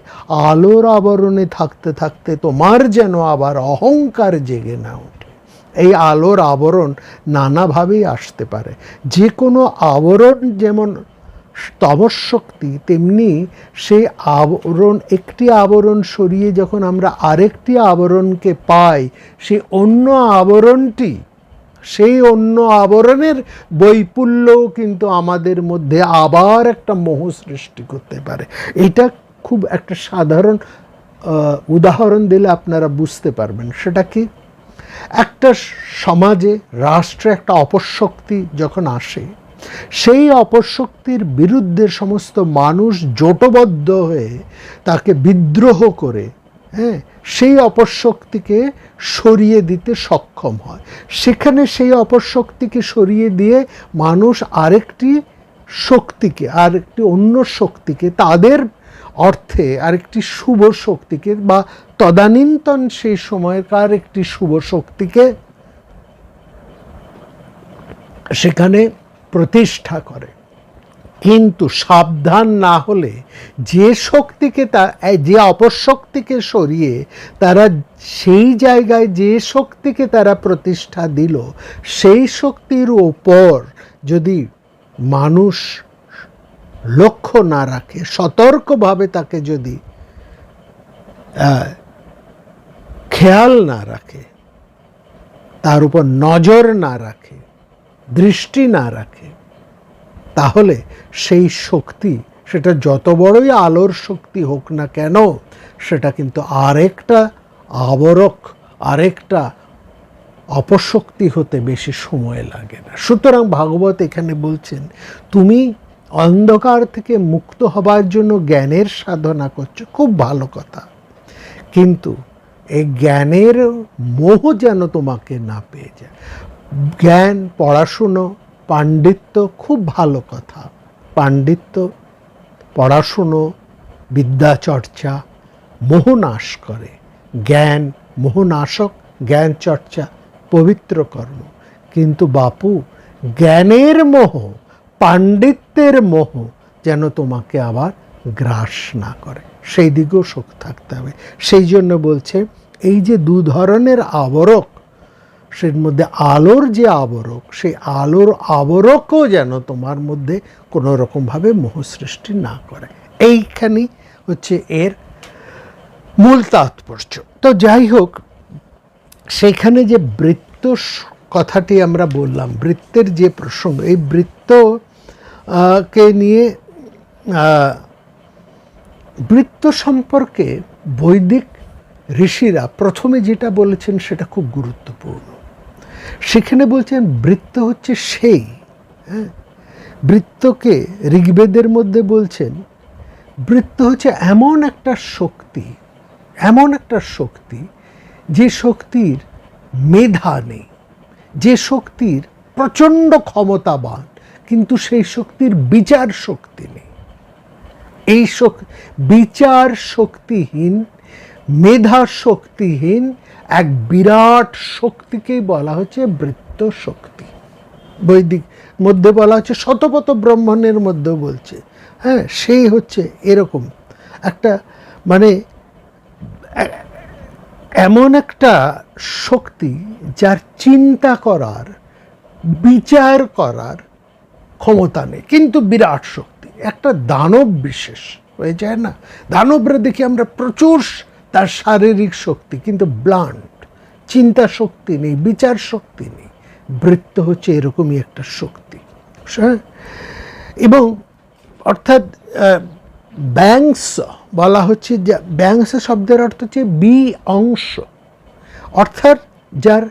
আলোর আবরণে থাকতে থাকতে তোমার যেন আবার অহংকার জেগে না ওঠে। এই আলোর আবরণ নানাভাবেই আসতে পারে। যে কোনো আবরণ যেমন তমস শক্তি, তেমনি সেই আবরণ, একটি আবরণ সরিয়ে যখন আমরা আরেকটি আবরণকে পাই, সেই অন্য আবরণটি সেই অন্য আবরণের বৈপুল্যও কিন্তু আমাদের মধ্যে আবার একটা মোহ সৃষ্টি করতে পারে। এটা খুব একটা সাধারণ উদাহরণ দিলে আপনারা বুঝতে পারবেন। সেটা কি, একটা সমাজে, রাষ্ট্রে একটা অপশক্তি যখন আসে, সেই অপশক্তির বিরুদ্ধে সমস্ত মানুষ জোটবদ্ধ হয়ে তাকে বিদ্রোহ করে, হ্যাঁ, সেই অপশক্তিকে সরিয়ে দিতে সক্ষম হয়। সেখানে সেই অপশক্তিকে সরিয়ে দিয়ে মানুষ আরেকটি শক্তিকে, আরেকটি অন্য শক্তিকে, তাদের অর্থে আরেকটি শুভ শক্তিকে বা তদানীন্তন সেই সময়কার একটি শুভ শক্তিকে সেখানে প্রতিষ্ঠা করে। কিন্তু সাবধান না হলে যে শক্তিকে, যে অপশক্তিকে সরিয়ে তারা সেই জায়গায় যে শক্তিকে তারা প্রতিষ্ঠা দিল, সেই শক্তির ওপর যদি মানুষ লক্ষ্য না রাখে, সতর্কভাবে তাকে যদি খেয়াল না রাখে, তার উপর নজর না রাখে, দৃষ্টি না রাখে, তাহলে সেই শক্তি, সেটা যত বড়ই আলোর শক্তি হোক না কেন, সেটা কিন্তু আরেকটা আবরক, আরেকটা অপশক্তি হতে বেশি সময় লাগে না। সুতরাং ভাগবত এখানে বলছেন, তুমি অন্ধকার থেকে মুক্ত হবার জন্য জ্ঞানের সাধনা করছো, খুব ভালো কথা, কিন্তু এই জ্ঞানের মোহ যেন তোমাকে না পেয়ে যায়। জ্ঞান, পড়াশুনো, পাণ্ডিত্য খুব ভালো কথা, পাণ্ডিত্য, পড়াশুনো, বিদ্যাচর্চা মোহনাশ করে। জ্ঞান মোহনাশক, জ্ঞান চর্চা পবিত্র কর্ম। কিন্তু বাপু, জ্ঞানের মোহ, পাণ্ডিত্যের মোহ যেন তোমাকে আবার গ্রাস না করে, সেই দিকেও শোক থাকতে হবে। সেই জন্য বলছে, এই যে দু ধরনের আবরক, সেই মধ্যে আলোর যে আবরক, সেই আলোর আবরকও যেন তোমার মধ্যে কোনো রকমভাবে মোহ সৃষ্টি না করে। এইখানেই হচ্ছে এর মূল তাৎপর্য। তো যাই হোক, সেইখানে যে বৃত্ত কথাটি আমরা বললাম, বৃত্তের যে প্রসঙ্গ, এই বৃত্তকে নিয়ে, বৃত্ত সম্পর্কে বৈদিক ঋষিরা প্রথমে যেটা বলেছেন সেটা খুব গুরুত্বপূর্ণ। সেখানে বলছেন বৃত্ত হচ্ছে সেই, হ্যাঁ, বৃত্তকে ঋগ্বেদের মধ্যে বলছেন বৃত্ত হচ্ছে এমন একটা শক্তি, এমন একটা শক্তি যে শক্তির মেধা নেই, যে শক্তির প্রচণ্ড ক্ষমতাবান, কিন্তু সেই শক্তির বিচার শক্তি নেই। এই বিচার শক্তিহীন, মেধা শক্তিহীন এক বিরাট শক্তিকেই বলা হচ্ছে বৃত্ত শক্তি। বৈদিক মধ্যে বলা হচ্ছে, শতপথ ব্রাহ্মণের মধ্যেও বলছে, হ্যাঁ, সেই হচ্ছে এরকম একটা, মানে এমন একটা শক্তি যার চিন্তা করার, বিচার করার ক্ষমতা নেই, কিন্তু বিরাট শক্তি, একটা দানব বিশেষ হয়ে যায় না। দানবরা দেখি আমরা প্রচুর তার শারীরিক শক্তি, কিন্তু ব্লান্ট, চিন্তা শক্তি নেই, বিচার শক্তি নেই। বৃত্ত হচ্ছে এরকমই একটা শক্তি। এবং অর্থাৎ ব্যাংস বলা হচ্ছে, যে ব্যাংস শব্দের অর্থ হচ্ছে বি অংশ, অর্থাৎ যার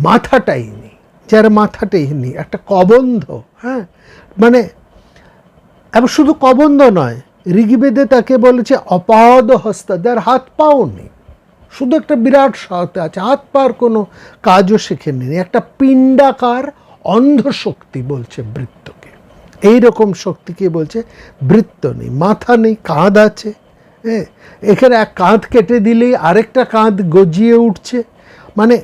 মাথাটাই নেই, যার মাথাটাই নেই, একটা কবন্ধ, হ্যাঁ, মানে এবং শুধু কবন্ধ নয়, ঋগ্বেদে তাকে বলেছে অপাদ হস্ত, যার হাত পাও নেই, শুধু একটা বিরাট সাথে আছে, হাত পার কোনো কাজও শেখেনি, একটা পিণ্ডাকার অন্ধ শক্তি বলছে বৃত্তকে। এইরকম শক্তিকে বলছে বৃত্ত নেই, মাথা নেই, কাঁধ আছে, হ্যাঁ, এখানে এক কাঁধ কেটে দিলেই আরেকটা কাঁধ গজিয়ে উঠছে। মানে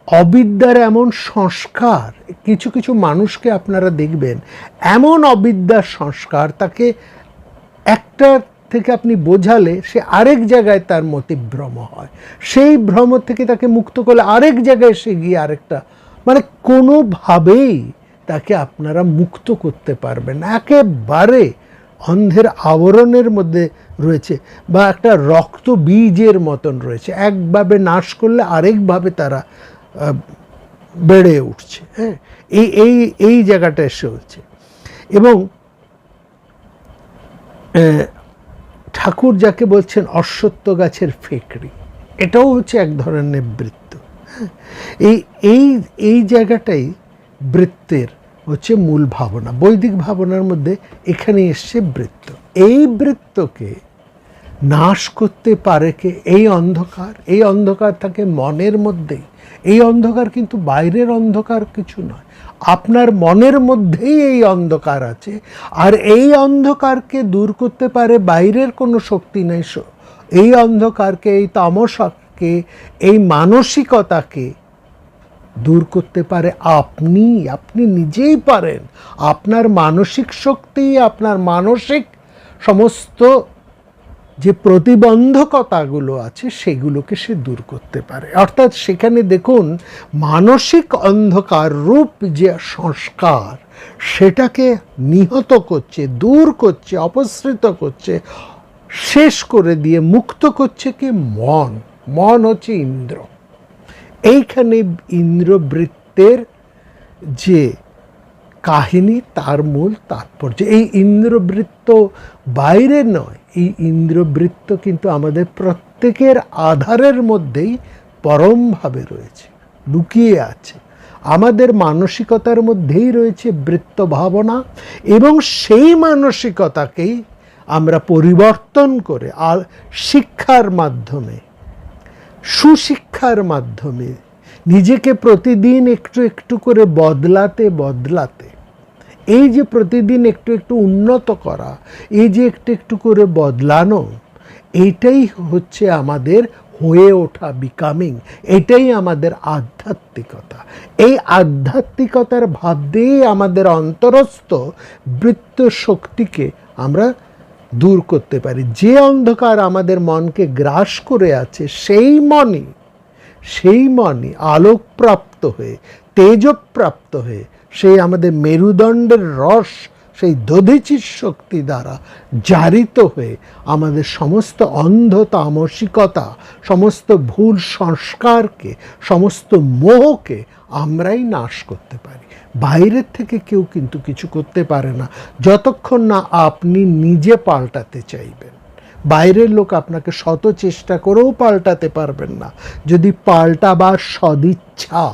অবিদ্যার এমন সংস্কার, কিছু কিছু মানুষকে আপনারা দেখবেন এমন অবিদ্যার সংস্কার, তাকে একটা থেকে আপনি বোঝালে সে আরেক জায়গায় তার মতিভ্রম হয়, সেই ভ্রম থেকে তাকে মুক্ত করলে আরেক জায়গায় সে গিয়ে আরেকটা, মানে কোনোভাবেই তাকে আপনারা মুক্ত করতে পারবেন না, একেবারে অন্ধের আবরণের মধ্যে রয়েছে, বা একটা রক্ত বীজের মতন রয়েছে, একভাবে নাশ করলে আরেকভাবে তারা বেড়ে উঠছে। হ্যাঁ, এই এই এই জায়গাটা এসে হচ্ছে। এবং ঠাকুর যাকে বলছেন অশ্বত্থ গাছের ফেকড়ি, এটাও হচ্ছে এক ধরনের বৃত্ত। এই এই এই জায়গাটাই বৃত্তের হচ্ছে মূল ভাবনা। বৈদিক ভাবনার মধ্যে এখানে এসছে বৃত্ত। এই বৃত্তকে নাশ করতে পারে কে? এই অন্ধকার। এই অন্ধকার থাকে মনের মধ্যেই। এই অন্ধকার কিন্তু বাইরের অন্ধকার কিছু নয়, আপনার মনের মধ্যেই এই অন্ধকার আছে। আর এই অন্ধকারকে দূর করতে পারে বাইরের কোনো শক্তি নেই। এই অন্ধকারকে, এই তামসাকে, এই মানসিকতাকে দূর করতে পারে আপনি। আপনি নিজেই পারেন। আপনার মানসিক শক্তি, আপনার মানসিক সমস্ত যে প্রতিবন্ধকতাগুলো আছে সেগুলোকে সে দূর করতে পারে। অর্থাৎ সেখানে দেখুন, মানসিক অন্ধকার রূপ যে সংস্কার, সেটাকে নিহত করছে, দূর করছে, অপসৃত করছে, শেষ করে দিয়ে মুক্ত করছে কি? মন। মন হচ্ছে ইন্দ্র। এইখানে ইন্দ্রবৃত্তের যে কাহিনী, তার মূল তাৎপর্য। এই ইন্দ্রবৃত্ত বাইরে নয়, এই ইন্দ্রবৃত্ত কিন্তু আমাদের প্রত্যেকের আধারের মধ্যেই পরমভাবে রয়েছে, লুকিয়ে আছে। আমাদের মানসিকতার মধ্যেই রয়েছে বৃত্ত ভাবনা, এবং সেই মানসিকতাকেই আমরা পরিবর্তন করে শিক্ষার মাধ্যমে, সুশিক্ষার মাধ্যমে নিজেকে প্রতিদিন একটু একটু করে বদলাতে বদলাতে, এই যে প্রতিদিন একটু একটু উন্নত করা, এই যে একটু একটু করে বদলানো, এইটাই হচ্ছে আমাদের হয়ে ওঠা, বিকামিং। এটাই আমাদের আধ্যাত্মিকতা। এই আধ্যাত্মিকতার ভাব দিয়ে আমাদের অন্তরস্থ বৃত্ত শক্তিকে আমরা দূর করতে পারি। যে অন্ধকার আমাদের মনকে গ্রাস করে আছে, সেই মনই আলোকপ্রাপ্ত হয়ে, তেজপ্রাপ্ত হয়ে, সেই আমাদের মেরুদণ্ডের রস, সেই দধিচির শক্তি দ্বারা জারিত হয়ে আমাদের সমস্ত অন্ধ তামসিকতা, সমস্ত ভুল সংস্কারকে, সমস্ত মোহকে আমরাই নাশ করতে পারি। বাইরের থেকে কেউ কিন্তু কিছু করতে পারে না, যতক্ষণ না আপনি নিজে পাল্টাতে চাইবেন। বাইরের লোক আপনাকে শত চেষ্টা করেও পাল্টাতে পারবেন না, যদি পাল্টাবার সদিচ্ছা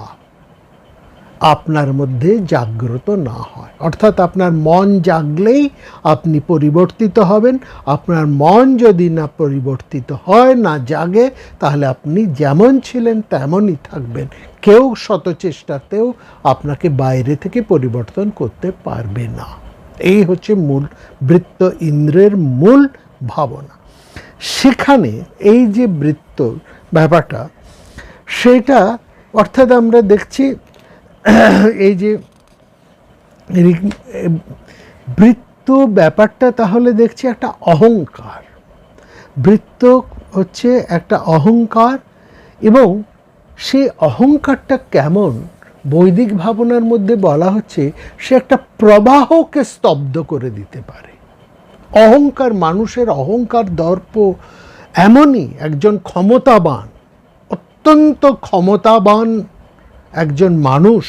আপনার মধ্যে জাগ্রত না হয়। অর্থাৎ আপনার মন জাগলেই আপনি পরিবর্তিত হবেন। আপনার মন যদি না পরিবর্তিত হয়, না জাগে, তাহলে আপনি যেমন ছিলেন তেমনই থাকবেন। কেউ শত চেষ্টাতেও আপনাকে বাইরে থেকে পরিবর্তন করতে পারবে না। এই হচ্ছে মূল বৃত্ত, ইন্দ্রের মূল ভাবনা। সেখানে এই যে বৃত্ত ব্যাপারটা, সেটা অর্থাৎ আমরা দেখছি এই যে বৃত্ত ব্যাপারটা, তাহলে দেখছি একটা অহংকার। বৃত্ত হচ্ছে একটা অহংকার, এবং সেই অহংকারটা কেমন? বৈদিক ভাবনার মধ্যে বলা হচ্ছে সে একটা প্রবাহকে স্তব্ধ করে দিতে পারে। অহংকার, মানুষের অহংকার, দর্প এমনই একজন ক্ষমতাবান, অত্যন্ত ক্ষমতাবান একজন মানুষ,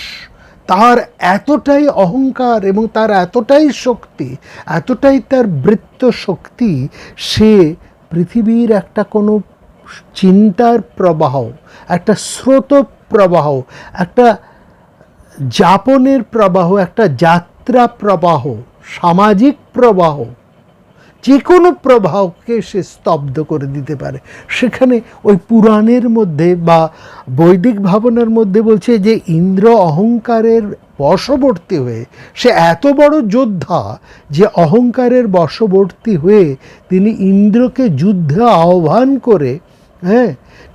তার এতটাই অহংকার এবং তার এতটাই শক্তি, এতটাই তার বৃত্ত শক্তি, সে পৃথিবীর একটা কোনো চিন্তার প্রবাহ, একটা স্রোত প্রবাহ, একটা যাপনের প্রবাহ, একটা যাত্রা প্রবাহ, সামাজিক প্রবাহ, যে কোনো প্রবাহকে সে স্তব্ধ করে দিতে পারে। সেখানে ওই পুরাণের মধ্যে বা বৈদিক ভাবনার মধ্যে বলছে যে ইন্দ্র অহংকারের বশবর্তী হয়ে, সে এত বড় যোদ্ধা যে অহংকারের বশবর্তী হয়ে তিনি ইন্দ্রকে যুদ্ধে আহ্বান করে, হ্যাঁ,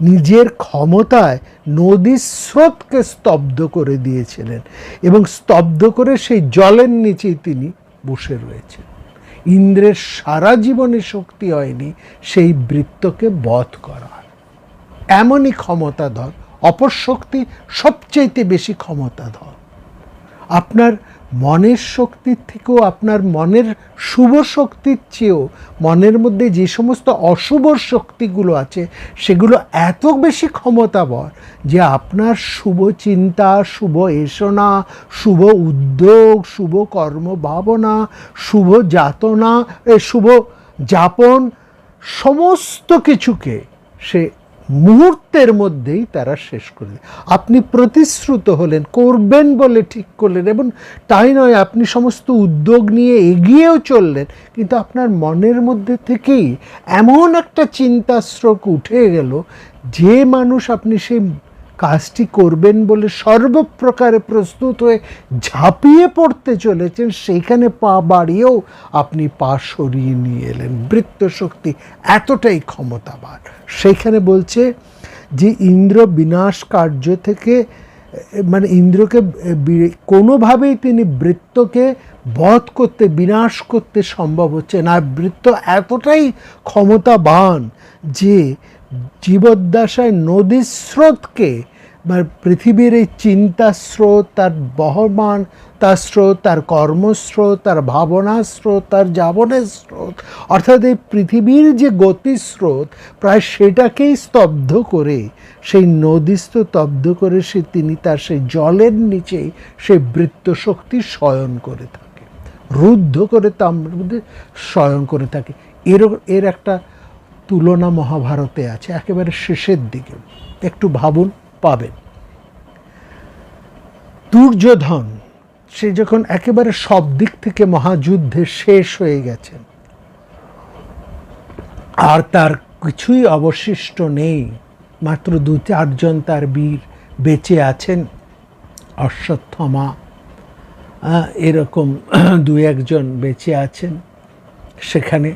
নিজের ক্ষমতায় নদীর স্রোতকে স্তব্ধ করে দিয়েছিলেন, এবং স্তব্ধ করে সেই জলের নিচেই তিনি বসে রয়েছেন। ইন্দ্রের সারা জীবনে শক্তি হয়নি সেই বৃত্তকে বধ করার। এমনই ক্ষমতাধর, অপর শক্তি সবচাইতে বেশি ক্ষমতাধর। আপনার মনের শক্তির থেকেও আপনার মনের শুভ শক্তির চেয়েও মনের মধ্যে যে সমস্ত অশুভ শক্তিগুলো আছে সেগুলো এত বেশি ক্ষমতাবর যে আপনার শুভ চিন্তা, শুভ এষণা, শুভ উদ্যোগ, শুভ কর্মভাবনা, শুভ যাতনা, শুভ যাপন সমস্ত কিছুকে সে মুহূর্তের মধ্যেই তারা শেষ করে দেয়। আপনি প্রতিশ্রুত হলেন, করবেন বলে ঠিক করলেন, এবং তাই নয় আপনি সমস্ত উদ্যোগ নিয়ে এগিয়েও চললেন, কিন্তু আপনার মনের মধ্যে থেকেই এমন একটা চিন্তাস্রোত উঠে গেল যে মানুষ আপনি সেই কাজটি করবেন বলে সর্বপ্রকারে প্রস্তুত হয়ে ঝাঁপিয়ে পড়তে চলেছেন, সেইখানে পা বাড়িয়েও আপনি পা সরিয়ে নিয়ে এলেন। বৃত্তশক্তি এতটাই ক্ষমতাবান। সেইখানে বলছে যে ইন্দ্র বিনাশ কার্য থেকে, মানে ইন্দ্রকে কোনোভাবেই তিনি বৃত্তকে বধ করতে, বিনাশ করতে সম্ভব হচ্ছে না। বৃত্ত এতটাই ক্ষমতাবান যে জীবদ্দশায় নদীর স্রোতকে, মানে পৃথিবীর এই চিন্তা স্রোত, তার বহমান তার স্রোত, তার কর্মস্রোত, তার ভাবনা স্রোত, তার যাবনের স্রোত, অর্থাৎ এই পৃথিবীর যে গতিস্রোত প্রায় সেটাকেই স্তব্ধ করে, সেই নদী স্তব্ধ করে তিনি তার সেই জলের নিচেই সেই বৃত্তশক্তি শয়ন করে থাকে, রুদ্ধ করে তার মধ্যে শয়ন করে থাকে। এর একটা তুলনা মহাভারতে আছে, একেবারে শেষের দিকে, একটু ভাবুন, পাবেন। দুর্যোধন সে যখন একেবারে সব দিক থেকে মহাযুদ্ধে শেষ হয়ে গেছেন আর তার কিছুই অবশিষ্ট নেই, মাত্র 2-4 জন তার বীর বেঁচে আছেন, অশ্বত্থামা এরকম 2-1 জন বেঁচে আছেন সেখানে,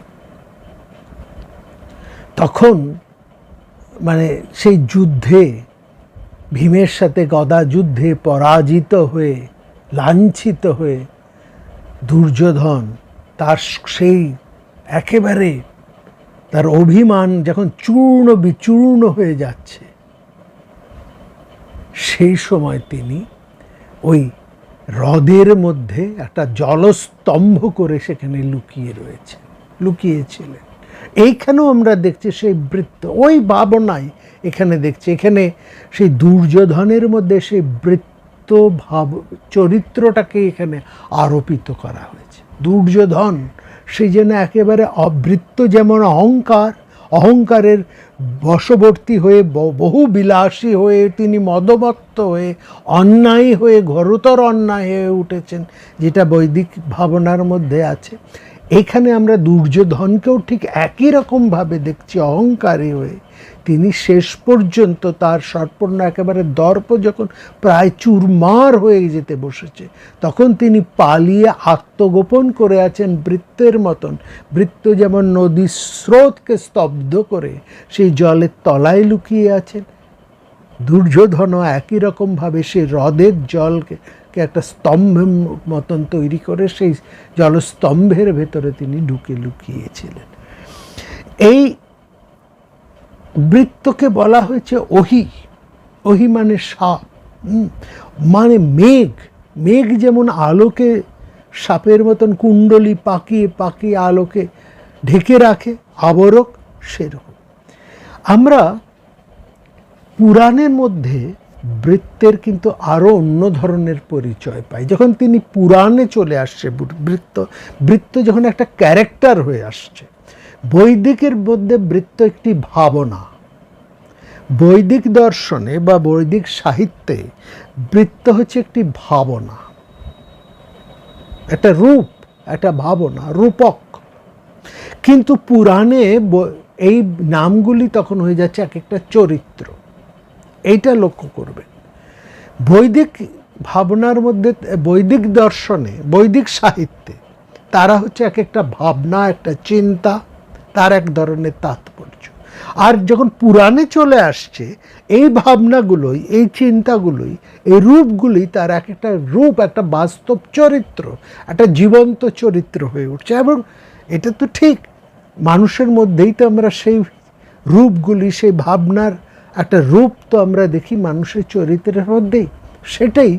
তখন মানে সেই যুদ্ধে ভীমের সাথে গদা যুদ্ধে পরাজিত হয়ে, লাঞ্ছিত হয়ে দুর্যোধন তার সেই একেবারে তার অভিমান যখন চূর্ণ বিচূর্ণ হয়ে যাচ্ছে, সেই সময় তিনি ওই হ্রদের মধ্যে একটা জলস্তম্ভ করে সেখানে লুকিয়েছিলেন। এইখানেও আমরা দেখছি সেই বৃত্ত, ওই ভাবনাই এখানে দেখছি। এখানে সেই দুর্যোধনের মধ্যে সেই বৃত্ত ভাব চরিত্রটাকে এখানে আরোপিত করা হয়েছে। দুর্যোধন সেই জন্য একেবারে অবৃত্ত, যেমন অহংকারের বশবর্তী হয়ে, বহু বিলাসী হয়ে, তিনি মদমত্ত হয়ে, অন্যায় হয়ে, ঘোরতর অন্যায় হয়ে উঠেছেন, যেটা বৈদিক ভাবনার মধ্যে আছে। এখানে আমরা দুর্যোধনকেও ঠিক একই রকমভাবে দেখছি, অহংকারী হয়ে তিনি শেষ পর্যন্ত তার সম্পূর্ণ একেবারে দর্প যখন প্রায় চুরমার হয়ে যেতে বসেছে, তখন তিনি পালিয়ে আত্মগোপন করে আছেন বৃত্তের মতন। বৃত্ত যেমন নদীর স্রোতকে স্তব্ধ করে সেই জলের তলায় লুকিয়ে আছেন, দুর্যোধনও একই রকমভাবে সেই হ্রদের জলকে একটা স্তম্ভের মতন তৈরি করে সেই জলস্তম্ভের ভেতরে তিনি ঢুকে লুকিয়েছিলেন। এই বৃত্তকে বলা হয়েছে ওহি। ওহি মানে সাপ, মানে মেঘ। মেঘ যেমন আলোকে সাপের মতন কুণ্ডলি পাকিয়ে পাকিয়ে আলোকে ঢেকে রাখে, আবরক, সেরকম আমরা পুরাণের মধ্যে বৃত্তের কিন্তু আরও অন্য ধরনের পরিচয় পাই। যখন তিনি পুরাণে চলে আসছে, বৃত্ত যখন একটা ক্যারেক্টার হয়ে আসছে। বৈদিকের মধ্যে বৃত্ত একটি ভাবনা, বৈদিক দর্শনে বা বৈদিক সাহিত্যে বৃত্ত হচ্ছে একটি ভাবনা, একটা রূপ, একটা ভাবনা, রূপক। কিন্তু পুরাণে এই নামগুলি তখন হয়ে যাচ্ছে এক একটা চরিত্র। এইটা লক্ষ্য করবেন। বৈদিক ভাবনার মধ্যে, বৈদিক দর্শনে, বৈদিক সাহিত্যে তারা হচ্ছে এক একটা ভাবনা, একটা চিন্তা, তার এক ধরনের তাৎপর্য। আর যখন পুরাণে চলে আসছে, এই ভাবনাগুলোই, এই চিন্তাগুলোই, এই রূপগুলি তার এক একটা রূপ, একটা বাস্তব চরিত্র, একটা জীবন্ত চরিত্র হয়ে উঠছে। এবং এটা তো ঠিক, মানুষের মধ্যেই তো আমরা সেই রূপগুলি, সেই ভাবনার একটা রূপ তো আমরা দেখি মানুষের চরিত্রের মধ্যেই। সেটাই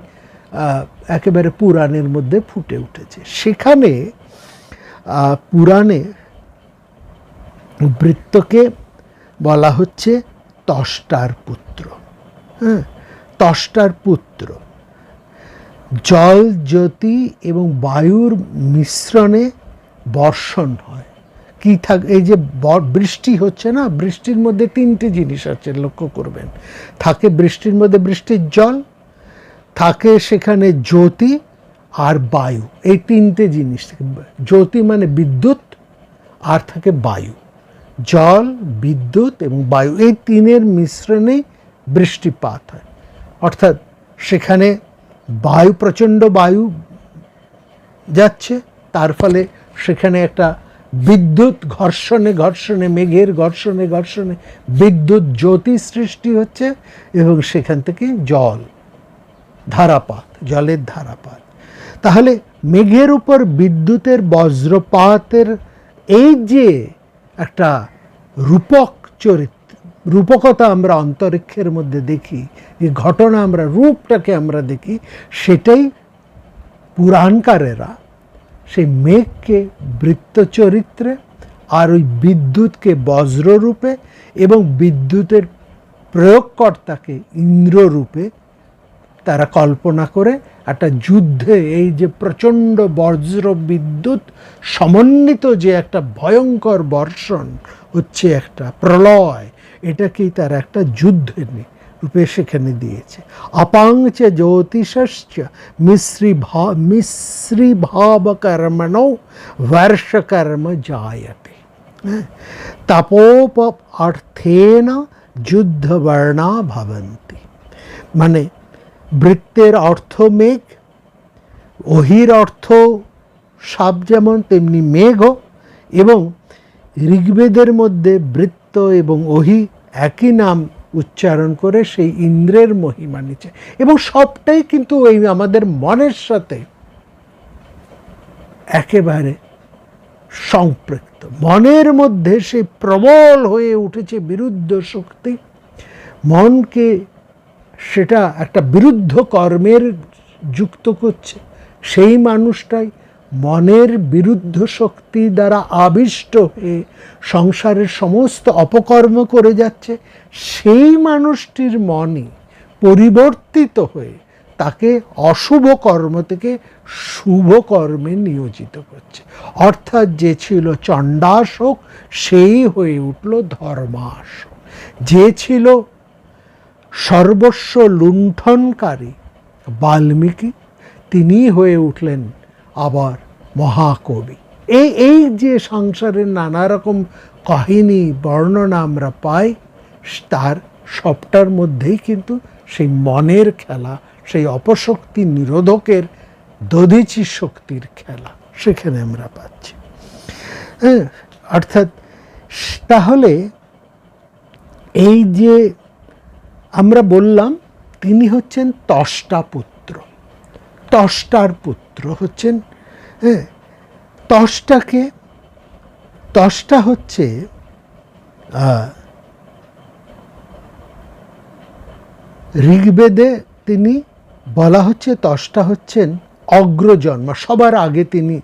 একেবারে পুরাণের মধ্যে ফুটে উঠেছে। সেখানে পুরাণে বৃত্তকে বলা হচ্ছে ত্বষ্টার পুত্র। হ্যাঁ, ত্বষ্টার পুত্র। জল, জ্যোতি এবং বায়ুর মিশ্রণে বর্ষণ হয়। কি এই যে বৃষ্টি হচ্ছে না, বৃষ্টির মধ্যে তিনটে জিনিস আছে, লক্ষ্য করবেন। থাকে বৃষ্টির মধ্যে বৃষ্টির জল, থাকে সেখানে জ্যোতি আর বায়ু, এই তিনটে জিনিস থাকে। জ্যোতি মানে বিদ্যুৎ, আর থাকে বায়ু। জল, বিদ্যুৎ এবং বায়ু, এই তিনের মিশ্রণেই বৃষ্টিপাত হয়। অর্থাৎ সেখানে বায়ু, প্রচণ্ড বায়ু যাচ্ছে, তার ফলে সেখানে একটা বিদ্যুৎ ঘর্ষণে মেঘের ঘর্ষণে বিদ্যুৎ জ্যোতি সৃষ্টি হচ্ছে, এবং সেখান থেকে জলের ধারাপাত। তাহলে মেঘের উপর বিদ্যুতের বজ্রপাতের এই যে একটা রূপকতা আমরা অন্তরিক্ষের মধ্যে দেখি, যে ঘটনা আমরা রূপটাকে আমরা দেখি, সেটাই পুরাণকারেরা সেই মেঘকে বৃত্ত চরিত্রে, আর ওই বিদ্যুৎকে বজ্ররূপে এবং বিদ্যুতের প্রয়োগকর্তাকে ইন্দ্ররূপে তারা কল্পনা করে একটা যুদ্ধে, এই যে প্রচণ্ড বজ্র বিদ্যুৎ সমন্বিত যে একটা ভয়ঙ্কর বর্ষণ হচ্ছে, একটা প্রলয়, এটাকেই তারা একটা যুদ্ধের রূপে সেখানে দিয়েছে। অপাংচ জ্যোতিষশ্চ মিশ্রী ভাব কর্মণো বর্ষকর্ম জায়তে। তপোপ অর্থেন যুদ্ধবর্ণা ভবন্তি। মানে বৃত্তের অর্থ মেঘ, অহির অর্থ সাপ যেমন, তেমনি মেঘও, এবং ঋগ্বেদের মধ্যে বৃত্ত এবং অহি একই নাম উচ্চারণ করে সেই ইন্দ্রের মহিমা নিচে, এবং সবটাই কিন্তু এই আমাদের মনের সাথে একেবারে সম্পৃক্ত। মনের মধ্যে সেই প্রবল হয়ে উঠেছে বিরুদ্ধ শক্তি, মনকে সেটা একটা বিরুদ্ধ কর্মের যুক্ত করছে। সেই মানুষটাই মনের বিরুদ্ধ শক্তি দ্বারা আবিষ্ট হয়ে সংসারের সমস্ত অপকর্ম করে যাচ্ছে। সেই মানুষটির মনই পরিবর্তিত হয়ে তাকে অশুভ কর্ম থেকে শুভ কর্মে নিয়োজিত করছে। অর্থাৎ যে ছিল চণ্ডাশোক, সেই হয়ে উঠল ধর্মাশোক। যে ছিল সর্বস্ব লুণ্ঠনকারী বাল্মীকি, তিনি হয়ে উঠলেন আবার মহাকবি। এই যে সংসারের নানা রকম কাহিনী বর্ণনা আমরা পাই, তার সবটার মধ্যেই কিন্তু সেই মনের খেলা, সেই অপশক্তি নিরোধকের দধিচি শক্তির খেলা সেখানে আমরা পাচ্ছি। হ্যাঁ, অর্থাৎ তাহলে এই যে আমরা বললাম, তিনি হচ্ছেন ত্বষ্টা পুত্র। ত্বষ্টার পুত্র হচ্ছেন, হ্যাঁ, ত্বষ্টা হচ্ছে ঋগ্বেদে তিনি বলা হচ্ছে, ত্বষ্টা হচ্ছেন অগ্রজন্ম, সবার আগে তিনি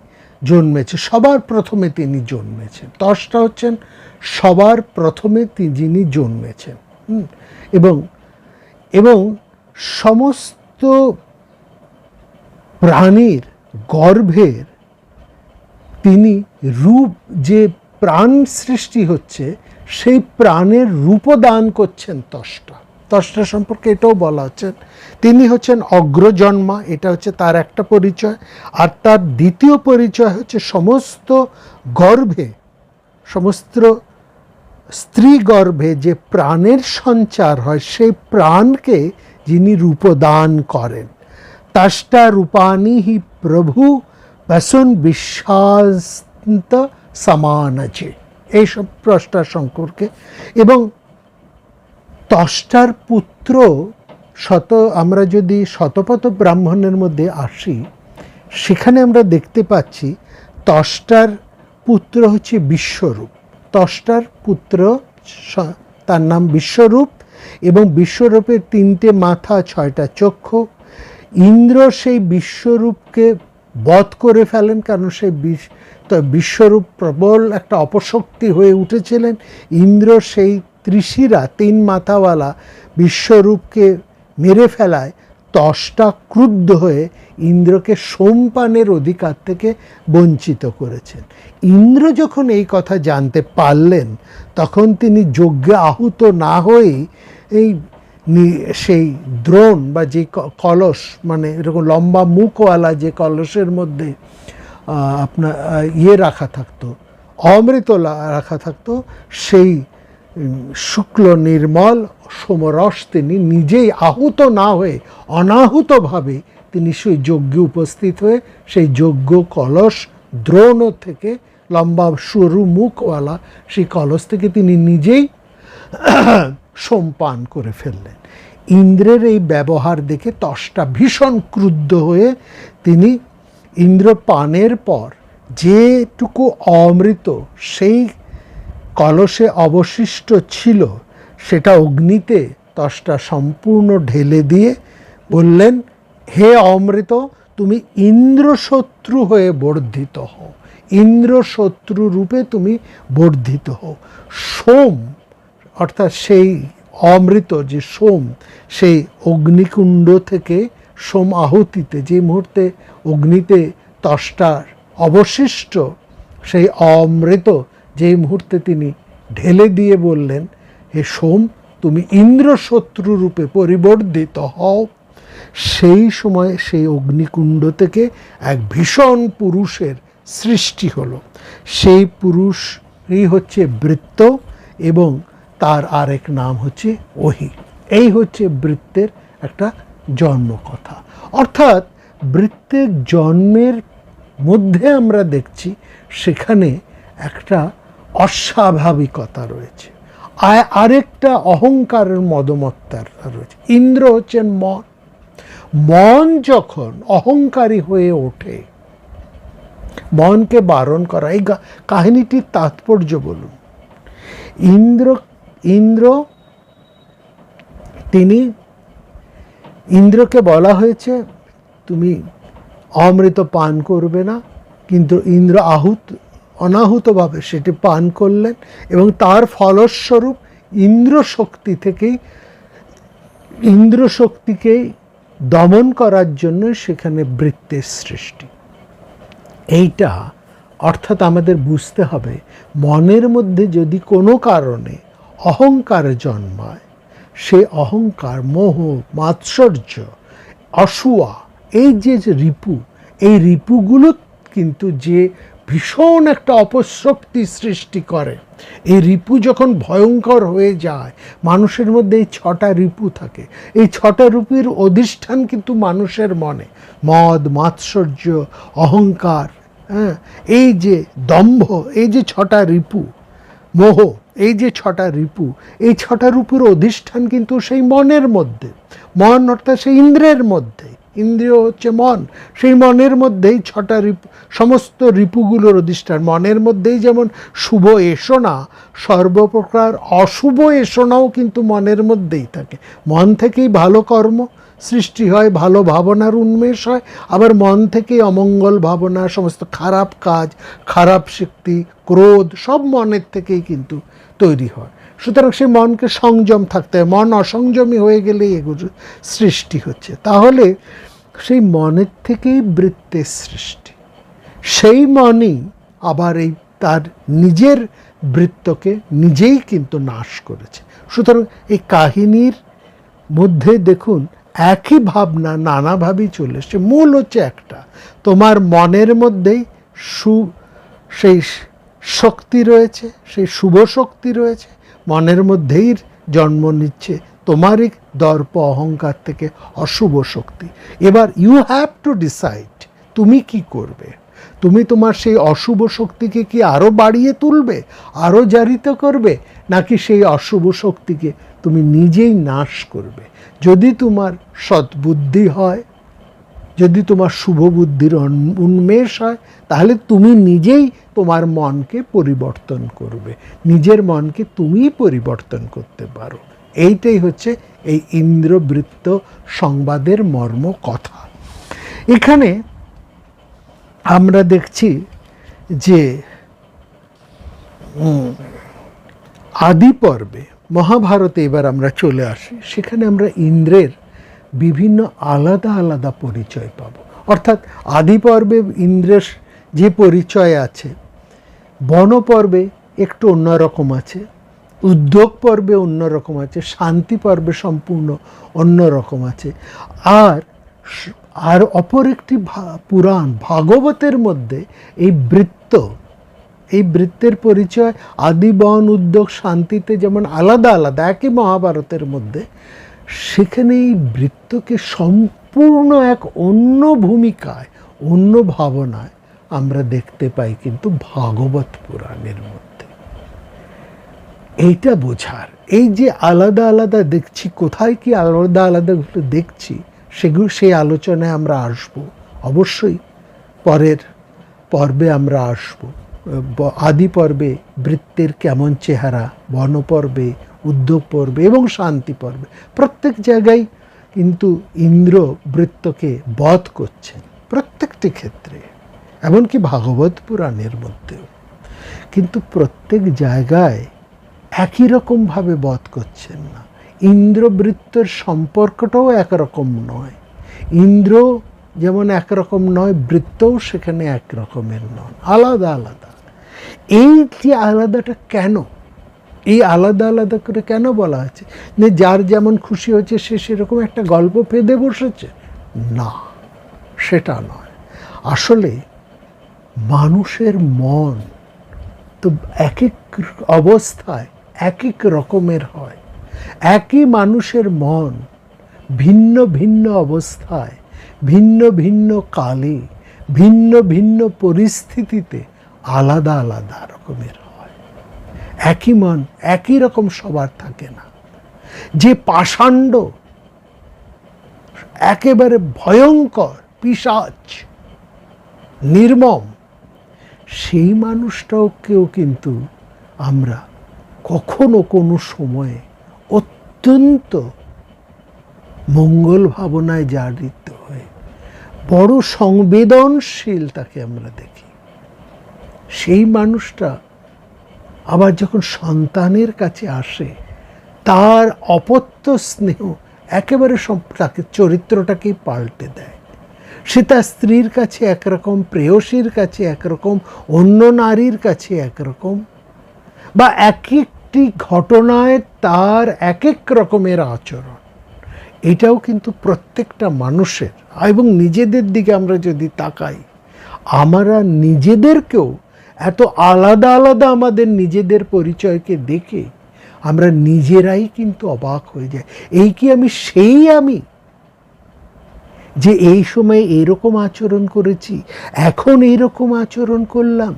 জন্মেছে, সবার প্রথমে তিনি জন্মেছেন। ত্বষ্টা হচ্ছেন সবার প্রথমে যিনি জন্মেছেন, এবং সমস্ত প্রাণীর গর্ভের তিনি রূপ, যে প্রাণ সৃষ্টি হচ্ছে সেই প্রাণের রূপদান করছেন ত্বষ্টা। ত্বষ্টা সম্পর্কে এটাও বলা হচ্ছে তিনি হচ্ছেন অগ্রজন্মা, এটা হচ্ছে তার একটা পরিচয়। আর তার দ্বিতীয় পরিচয় হচ্ছে সমস্ত গর্ভে, সমস্ত স্ত্রী গর্ভে যে প্রাণের সঞ্চার হয়, সেই প্রাণকে যিনি রূপদান করেন। ত্বষ্টা রূপানি হি প্রভু বসুন বিশ্বান্ত সমানচে, এইসব ত্বষ্টা সম্পর্কে। এবং ত্বষ্টার পুত্র আমরা যদি শতপথ ব্রাহ্মণের মধ্যে আসি, সেখানে আমরা দেখতে পাচ্ছি ত্বষ্টার পুত্র হচ্ছে বিশ্বরূপ। ত্বষ্টার পুত্র, তার নাম বিশ্বরূপ, এবং বিশ্বরূপের 3টে মাথা, 6টা চক্ষু, ইন্দ্র সেই বিশ্বরূপকে বধ করে ফেলেন, কারণ সেই বিশ্বরূপ প্রবল একটা অপশক্তি হয়ে উঠেছিলেন। ইন্দ্র সেই ত্রিশিরা, 3 মাথাওয়ালা বিশ্বরূপকে মেরে ফেলায় ত্বষ্টা ক্রুদ্ধ হয়ে ইন্দ্রকে সোমপানের অধিকার থেকে বঞ্চিত করেছেন। ইন্দ্র যখন এই কথা জানতে পারলেন, তখন তিনি যজ্ঞে আহুত না হয়েই সেই দ্রোণ বা যে কলস, মানে এরকম লম্বা মুখওয়ালা যে কলসের মধ্যে আপনার রাখা থাকতো, অমৃত রাখা থাকতো, সেই শুক্ল নির্মল সোমরস তিনি নিজেই আহুত না হয়ে অনাহুতভাবে তিনি সেই যজ্ঞে উপস্থিত হয়ে সেই যজ্ঞ কলস দ্রোণ থেকে, লম্বা সরু মুখওয়ালা সেই কলস থেকে তিনি নিজেই সোমপান করে ফেললেন। ইন্দ্রের এই ব্যবহার দেখে ত্বষ্টা ভীষণ ক্রুদ্ধ হয়ে তিনি ইন্দ্র পানের পর যেটুকু অমৃত সেই কলসে অবশিষ্ট ছিল সেটা অগ্নিতে ত্বষ্টা সম্পূর্ণ ঢেলে দিয়ে বললেন, হে অমৃত, তুমি ইন্দ্রশত্রু হয়ে বর্ধিত হও, ইন্দ্রশত্রু রূপে তুমি বর্ধিত হও। সোম অর্থাৎ সেই অমৃত যে সোম, সেই অগ্নিকুণ্ড থেকে সোম আহুতিতে যে মুহূর্তে অগ্নিতে ত্বষ্টার অবশিষ্ট সেই অমৃত যেই মুহূর্তে তিনি ঢেলে দিয়ে বললেন, হে সোম, তুমি ইন্দ্রশত্রু রূপে পরিবর্ধিত হও, সেই সময় সেই অগ্নিকুণ্ড থেকে এক ভীষণ পুরুষের সৃষ্টি হলো। সেই পুরুষই হচ্ছে বৃত্ত এবং তার আরেক নাম হচ্ছে ওহি। এই হচ্ছে বৃত্তের একটা জন্মকথা। অর্থাৎ বৃত্তের জন্মের মধ্যে আমরা দেখছি সেখানে একটা অস্বাভাবিকতা রয়েছে, আরেকটা অহংকারের মদমত্তা রয়েছে। ইন্দ্র হচ্ছেন মন। মন যখন অহংকারী হয়ে ওঠে, মনকে বারণ করা, এই কাহিনীটির তাৎপর্য বলুন। ইন্দ্রকে বলা হয়েছে তুমি অমৃত পান করবে না, কিন্তু ইন্দ্র অনাহুতভাবে সেটি পান করলেন এবং তার ফলস্বরূপ ইন্দ্রশক্তিকে দমন করার জন্য সেখানে বৃত্তের সৃষ্টি। এইটা অর্থাৎ আমাদের বুঝতে হবে, মনের মধ্যে যদি কোনো কারণে অহংকার জন্মায়, সেই অহংকার, মোহ, মাৎসর্য, অসূয়া, এই যে রিপু, এই রিপুগুলো কিন্তু যে ভীষণ একটা অপশক্তি সৃষ্টি করে। এই রিপু যখন ভয়ঙ্কর হয়ে যায়, মানুষের মধ্যে এই 6টা রিপু থাকে। এই 6টা রিপুর অধিষ্ঠান কিন্তু মানুষের মনে। মদ, মাৎসর্য, অহংকার, এই যে দম্ভ, এই যে 6টা রিপু, মোহ, এই যে 6টা রিপু, এই 6টা রূপের অধিষ্ঠান কিন্তু সেই মনের মধ্যে। মন অর্থাৎ সেই ইন্দ্রের মধ্যে, ইন্দ্রিয় হচ্ছে মন, সেই মনের মধ্যেই 6টা রিপু, সমস্ত রিপুগুলোর অধিষ্ঠান। মনের মধ্যেই যেমন শুভ এষণা, সর্বপ্রকার অশুভ এষণাও কিন্তু মনের মধ্যেই থাকে। মন থেকেই ভালো কর্ম সৃষ্টি হয়, ভালো ভাবনার উন্মেষ হয়, আবার মন থেকেই অমঙ্গল ভাবনা, সমস্ত খারাপ কাজ, খারাপ শক্তি, ক্রোধ সব মনের থেকেই কিন্তু তৈরি হয়। সুতরাং সেই মনকে সংযম থাকতে হয়। মন অসংযমী হয়ে গেলেই এগুলো সৃষ্টি হচ্ছে। তাহলে সেই মনের থেকেই বৃত্তের সৃষ্টি। সেই মনই আবার এই তার নিজের বৃত্তকে নিজেই কিন্তু নাশ করেছে। সুতরাং এই কাহিনীর মধ্যে দেখুন একই ভাবনা নানাভাবেই চলে এসছে, মূল হচ্ছে একটা, তোমার মনের মধ্যেই সেই শক্তি রয়েছে, সেই শুভ শক্তি রয়েছে, মনের মধ্যেই জন্ম নিচ্ছে তোমারই দর্প অহংকার থেকে অশুভ শক্তি। এবার ইউ হ্যাভ টু ডিসাইড তুমি কি করবে। তুমি তোমার সেই অশুভ শক্তিকে কি আরও বাড়িয়ে তুলবে, আরও জারিত করবে, নাকি সেই অশুভ শক্তিকে তুমি নিজেই নাশ করবে। যদি তোমার সৎবুদ্ধি হয়, যদি তোমার শুভ বুদ্ধির উন্মেষ হয়, তাহলে তুমি নিজেই তোমার মনকে পরিবর্তন করবে, নিজের মনকে তুমিই পরিবর্তন করতে পারো। এইটাই হচ্ছে এই ইন্দ্রবৃত্ত সংবাদের মর্ম কথা। এখানে আমরা দেখছি যে আদি পর্বে মহাভারতে এবার আমরা চলে আসি, সেখানে আমরা ইন্দ্রের বিভিন্ন আলাদা আলাদা পরিচয় পাব। অর্থাৎ আদি পর্বে ইন্দ্রের যে পরিচয় আছে, বন পর্বে একটু অন্যরকম আছে, উদ্যোগ পর্বে অন্যরকম আছে, শান্তি পর্বে সম্পূর্ণ অন্যরকম আছে। আর অপর একটি পুরাণ ভাগবতের মধ্যে এই বৃত্তের পরিচয় আদি, বন, উদ্যোগ, শান্তিতে যেমন আলাদা আলাদা, একই মহাভারতের মধ্যে, সেখানে এই বৃত্তকে সম্পূর্ণ এক অন্য ভূমিকায়, অন্য ভাবনায় আমরা দেখতে পাই কিন্তু ভাগবত পুরাণের মধ্যে। এইটা বোঝার, এই যে আলাদা আলাদা দেখছি, কোথায় কি আলাদা আলাদাগুলো দেখছি, সেগুলো সেই আলোচনায় আমরা আসব অবশ্যই। পরের পর্বে আমরা আসব। আদি পর্বে বৃত্তের কেমন চেহারা, বন পর্বে, উদ্যোগ পর্বে এবং শান্তি পর্বে, প্রত্যেক জায়গায় কিন্তু ইন্দ্র বৃত্তকে বধ করছেন, প্রত্যেকটি ক্ষেত্রে, এমনকি ভাগবত পুরাণের মধ্যেও। কিন্তু প্রত্যেক জায়গায় একই রকমভাবে বধ করছেন না। ইন্দ্রবৃত্তের সম্পর্কটাও একরকম নয়। ইন্দ্র যেমন একরকম নয়, বৃত্তও সেখানে এক রকমের নয়, আলাদা আলাদা। এই যে আলাদাটা কেন, এই আলাদা আলাদা করে কেন বলা হয়েছে? যে যার যেমন খুশি হয়েছে সে সেরকম একটা গল্প পেদে বসেছে? না, সেটা নয়। আসলে মানুষের মন তো এক এক অবস্থায় এক এক রকমের হয়। একই মানুষের মন ভিন্ন ভিন্ন অবস্থায়, ভিন্ন ভিন্ন কালে, ভিন্ন ভিন্ন পরিস্থিতিতে আলাদা আলাদা রকমের হয়। একই মন একই রকম সবার থাকে না। যে পাষাণ্ড, একেবারে ভয়ঙ্কর পিশাচ, নির্মম, সেই মানুষটাকেও কিন্তু আমরা কখনো কোনো সময়ে অত্যন্ত মঙ্গল ভাবনায় জাগরিত হয়ে বড় সংবেদনশীল তাকে আমরা দেখি। সেই মানুষটা আবার যখন সন্তানের কাছে আসে, তার অপত্য স্নেহ একেবারে তাকে চরিত্রটাকেই পাল্টে দেয়। সে তার স্ত্রীর কাছে একরকম, প্রেয়সীর কাছে একরকম, অন্য নারীর কাছে একরকম, বা এক একটি ঘটনায় তার এক এক রকমের আচরণ। এটাও কিন্তু প্রত্যেকটা মানুষের। এবং নিজেদের দিকে আমরা যদি তাকাই, আমরা নিজেদেরকেও এত আলাদা আলাদা আমাদের নিজেদের পরিচয়কে দেখে আমরা নিজেরাই কিন্তু অবাক হয়ে যাই। এই কি আমি সেই আমি যে এই সময় এইরকম আচরণ করেছি, এখন এইরকম আচরণ করলাম?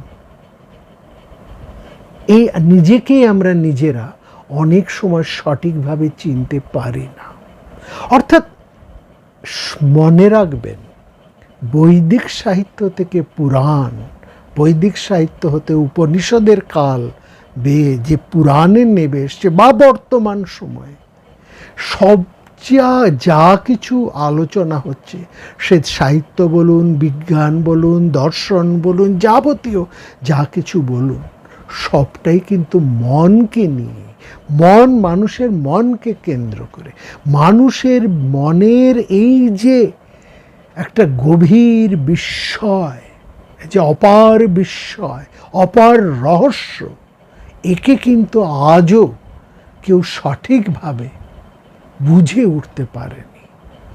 এই নিজেকেই আমরা নিজেরা অনেক সময় সঠিকভাবে চিনতে পারি না। অর্থাৎ মনে রাখবেন, বৈদিক সাহিত্য থেকে পুরাণ, বৈদিক সাহিত্য হতে উপনিষদের কাল বেয়ে যে পুরাণের নেমে এসছে, বা বর্তমান সময়ে সব যা কিছু আলোচনা হচ্ছে, সে সাহিত্য বলুন, বিজ্ঞান বলুন, দর্শন বলুন, যাবতীয় যা কিছু বলুন, সবটাই কিন্তু মনকে নিয়ে, মানুষের মনকে কেন্দ্র করে। মানুষের মনের এই যে একটা গভীর বিস্ময়, যে অপার বিস্ময়, অপার রহস্য, একে কিন্তু আজও কেউ সঠিকভাবে বুঝে উঠতে পারেনি,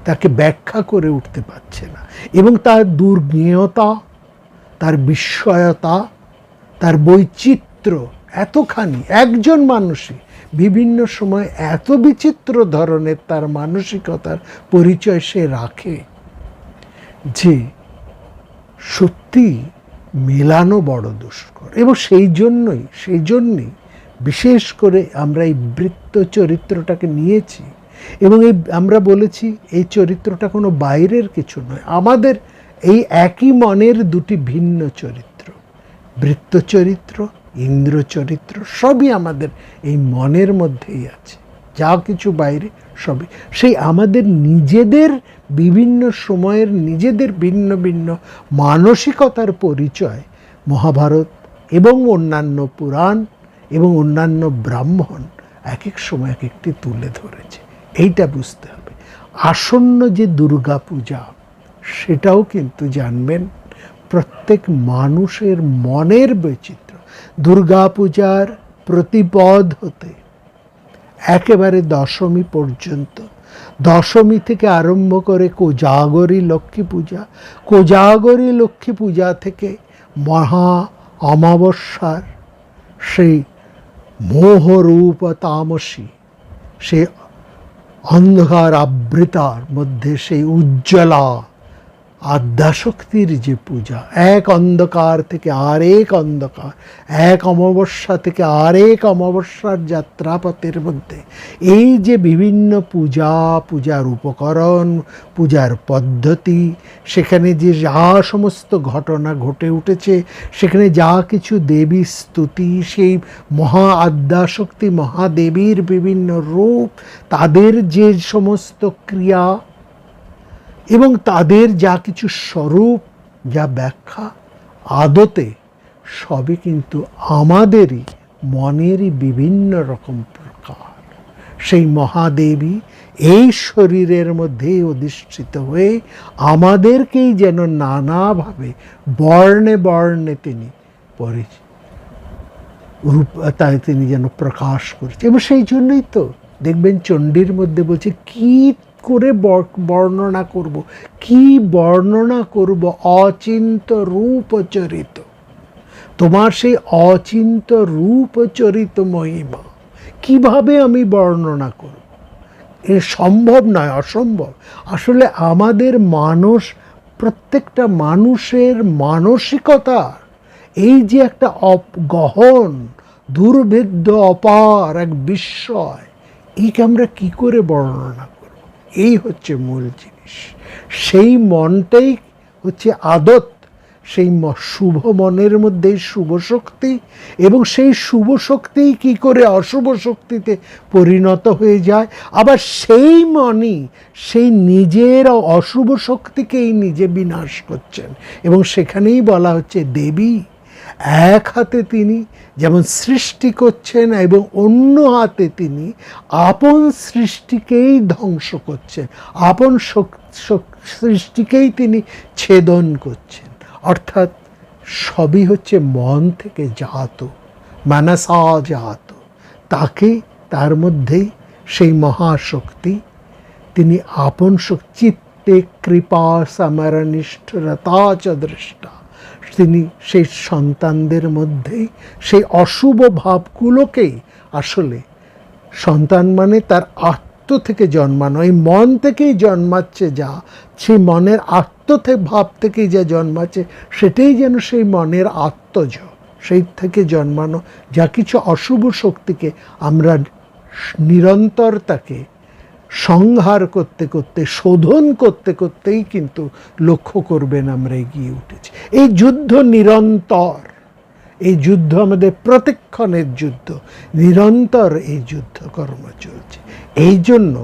তাকে ব্যাখ্যা করে উঠতে পারছে না। এবং তার দুর্জ্ঞেয়তা, তার বিস্ময়তা, তার বৈচিত্র্য এতখানি, একজন মানুষই বিভিন্ন সময় এত বিচিত্র ধরনের তার মানসিকতার পরিচয় সে রাখে যে সত্যি মেলানো বড় দুষ্কর। এবং সেই জন্যই বিশেষ করে আমরা এই বৃত্ত চরিত্রটাকে নিয়েছি। এবং আমরা বলেছি এই চরিত্রটা কোনো বাইরের কিছু নয়, আমাদের এই একই মনের দুটি ভিন্ন চরিত্র, বৃত্ত চরিত্র, ইন্দ্র চরিত্র, সবই আমাদের এই মনের মধ্যেই আছে, যা কিছু বাইরে সবই সেই আমাদের নিজেদের বিভিন্ন সময়ের নিজেদের ভিন্ন ভিন্ন মানসিকতার পরিচয় মহাভারত এবং অন্যান্য পুরাণ এবং অন্যান্য ব্রাহ্মণ এক এক সময় এক একটি তুলে ধরেছে। এইটা বুঝতে হবে। আসন্ন যে দুর্গা পূজা, সেটাও কিন্তু জানবেন প্রত্যেক মানুষের মনের বৈচিত্র্য। দুর্গা পূজার প্রতিপদ হতে একেবারে দশমী পর্যন্ত, দশমী থেকে আরম্ভ করে কোজাগরী লক্ষ্মী পূজা, কোজাগরী লক্ষ্মী পূজা থেকে মহা অমাবস্যার সেই মোহরূপ তামসী, সেই অন্ধকার আবৃতার মধ্যে সেই উজ্জ্বলা আদ্যাশক্তির যে পূজা, এক অন্ধকার থেকে আরেক অন্ধকার, এক অমাবস্যা থেকে আরেক অমাবস্যার যাত্রাপথের মধ্যে এই যে বিভিন্ন পূজা, পূজার উপকরণ, পূজার পদ্ধতি, সেখানে যে যা সমস্ত ঘটনা ঘটে উঠেছে, সেখানে যা কিছু দেবী স্তুতি, সেই মহা আদ্যাশক্তি মহাদেবীর বিভিন্ন রূপ, তাদের যে সমস্ত ক্রিয়া এবং তাদের যা কিছু স্বরূপ, যা ব্যাখ্যা, আদতে সবই কিন্তু আমাদেরই মনেরই বিভিন্ন রকম প্রকার। সেই মহাদেবী এই শরীরের মধ্যে অধিষ্ঠিত হয়ে আমাদেরকেই যেন নানাভাবে বর্ণে বর্ণে তিনি তাই তিনি যেন প্রকাশ করছেন। এবং সেই জন্যই তো দেখবেন চণ্ডীর মধ্যে বলছে কি করে বর্ণনা করব, কি বর্ণনা করব অচিন্ত রূপচরিত, তোমার সেই অচিন্ত রূপচরিত মহিমা কিভাবে আমি বর্ণনা করব? এ সম্ভব নয়, অসম্ভব। আসলে আমাদের প্রত্যেকটা মানুষের মানসিকতার এই যে একটা গহন দুর্ভেদ্য অপার এক বিস্ময়, একে আমরা কি করে বর্ণনা করব? এই হচ্ছে মূল জিনিস। সেই মনটাই হচ্ছে আদত, সেই শুভ মনের মধ্যেই শুভ শক্তি, এবং সেই শুভ শক্তিই কি করে অশুভ শক্তিতে পরিণত হয়ে যায়। আবার সেই মনই সেই নিজের অশুভ শক্তিকেই নিজে বিনাশ করছেন। এবং সেখানেই বলা হচ্ছে দেবী এক হাতে তিনি যেমন সৃষ্টি করছেন এবং অন্য হাতে তিনি আপন সৃষ্টিকেই ধ্বংস করছেন, আপন সৃষ্টিকেই তিনি ছেদন করছেন। অর্থাৎ সবই হচ্ছে মন থেকে জাত, মানসা জাত। তার মধ্যেই সেই মহাশক্তি তিনি আপন চিত্তে কৃপা সমরনিষ্ঠরতা চ দৃষ্টা, তিনি সেই সন্তানদের মধ্যেই সেই অশুভ ভাবগুলোকেই, আসলে সন্তান মানে তার আত্ম থেকে জন্মানো, এই মন থেকেই জন্মাচ্ছে, যা সেই মনের ভাব থেকেই যা জন্মাচ্ছে, সেটাই যেন সেই মনের আত্মজ, সেই থেকে জন্মানো যা কিছু অশুভ শক্তিকে আমরা নিরন্তর তাকে সংহার করতে করতে, শোধন করতে করতেই কিন্তু লক্ষ্য করবেন আমরা এগিয়ে উঠেছি। এই যুদ্ধ নিরন্তর, এই যুদ্ধ আমাদের প্রতিক্ষণের যুদ্ধ, নিরন্তর এই যুদ্ধ কর্ম চলছে। এই জন্য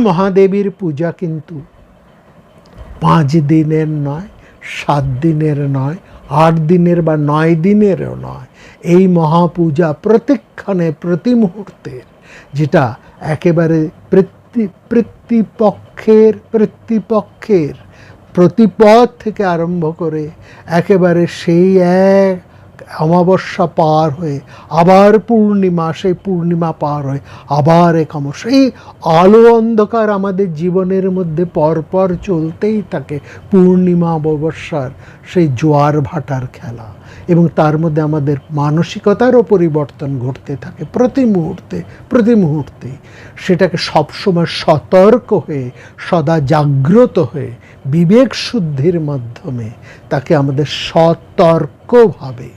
মহাদেবীর পূজা কিন্তু 5 দিনের নয়, 7 দিনের নয়, 8 দিনের বা 9 দিনেরও নয়। এই মহাপূজা প্রতিক্ষণে প্রতি মুহূর্তের, যেটা একেবারে প্রতিপদ থেকে আরম্ভ করে একেবারে সেই এক অমাবস্যা পার হয়ে আবার পূর্ণিমা, সেই পূর্ণিমা পার হয়ে আবার এক অমাবস্যা, এই আলো অন্ধকার আমাদের জীবনের মধ্যে পরপর চলতেই থাকে। পূর্ণিমা অমাবস্যার সেই জোয়ার ভাটার খেলা, এবং তার মধ্যে আমাদের মানসিকতারও পরিবর্তন ঘটতে থাকে প্রতি মুহূর্তে। সেটাকে সবসময় সতর্ক হয়ে, সদা জাগ্রত হয়ে, বিবেক শুদ্ধির মাধ্যমে তাকে আমাদের সতর্কভাবে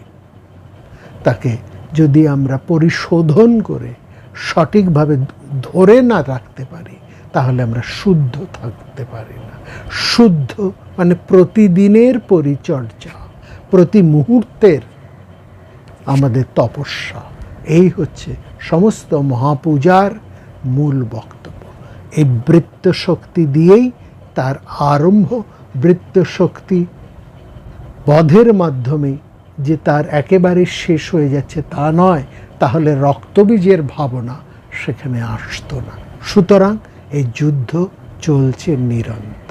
তাকে যদি আমরা পরিশোধন করে সঠিকভাবে ধরে না রাখতে পারি, তাহলে আমরা শুদ্ধ থাকতে পারি না। শুদ্ধ মানে প্রতিদিনের পরিচর্যা, প্রতি মুহূর্তের আমাদের তপস্যা। এই হচ্ছে সমস্ত মহাপূজার মূল বক্তব্য। এই বৃত্ত শক্তি দিয়েই তার আরম্ভ। বৃত্ত শক্তি বধের মাধ্যমে যে তার একেবারে শেষ হয়ে যাচ্ছে তা নয়, তাহলে রক্তবীজের ভাবনা সেখানে আসতো না। সুতরাং এই যুদ্ধ চলছে নিরন্তর।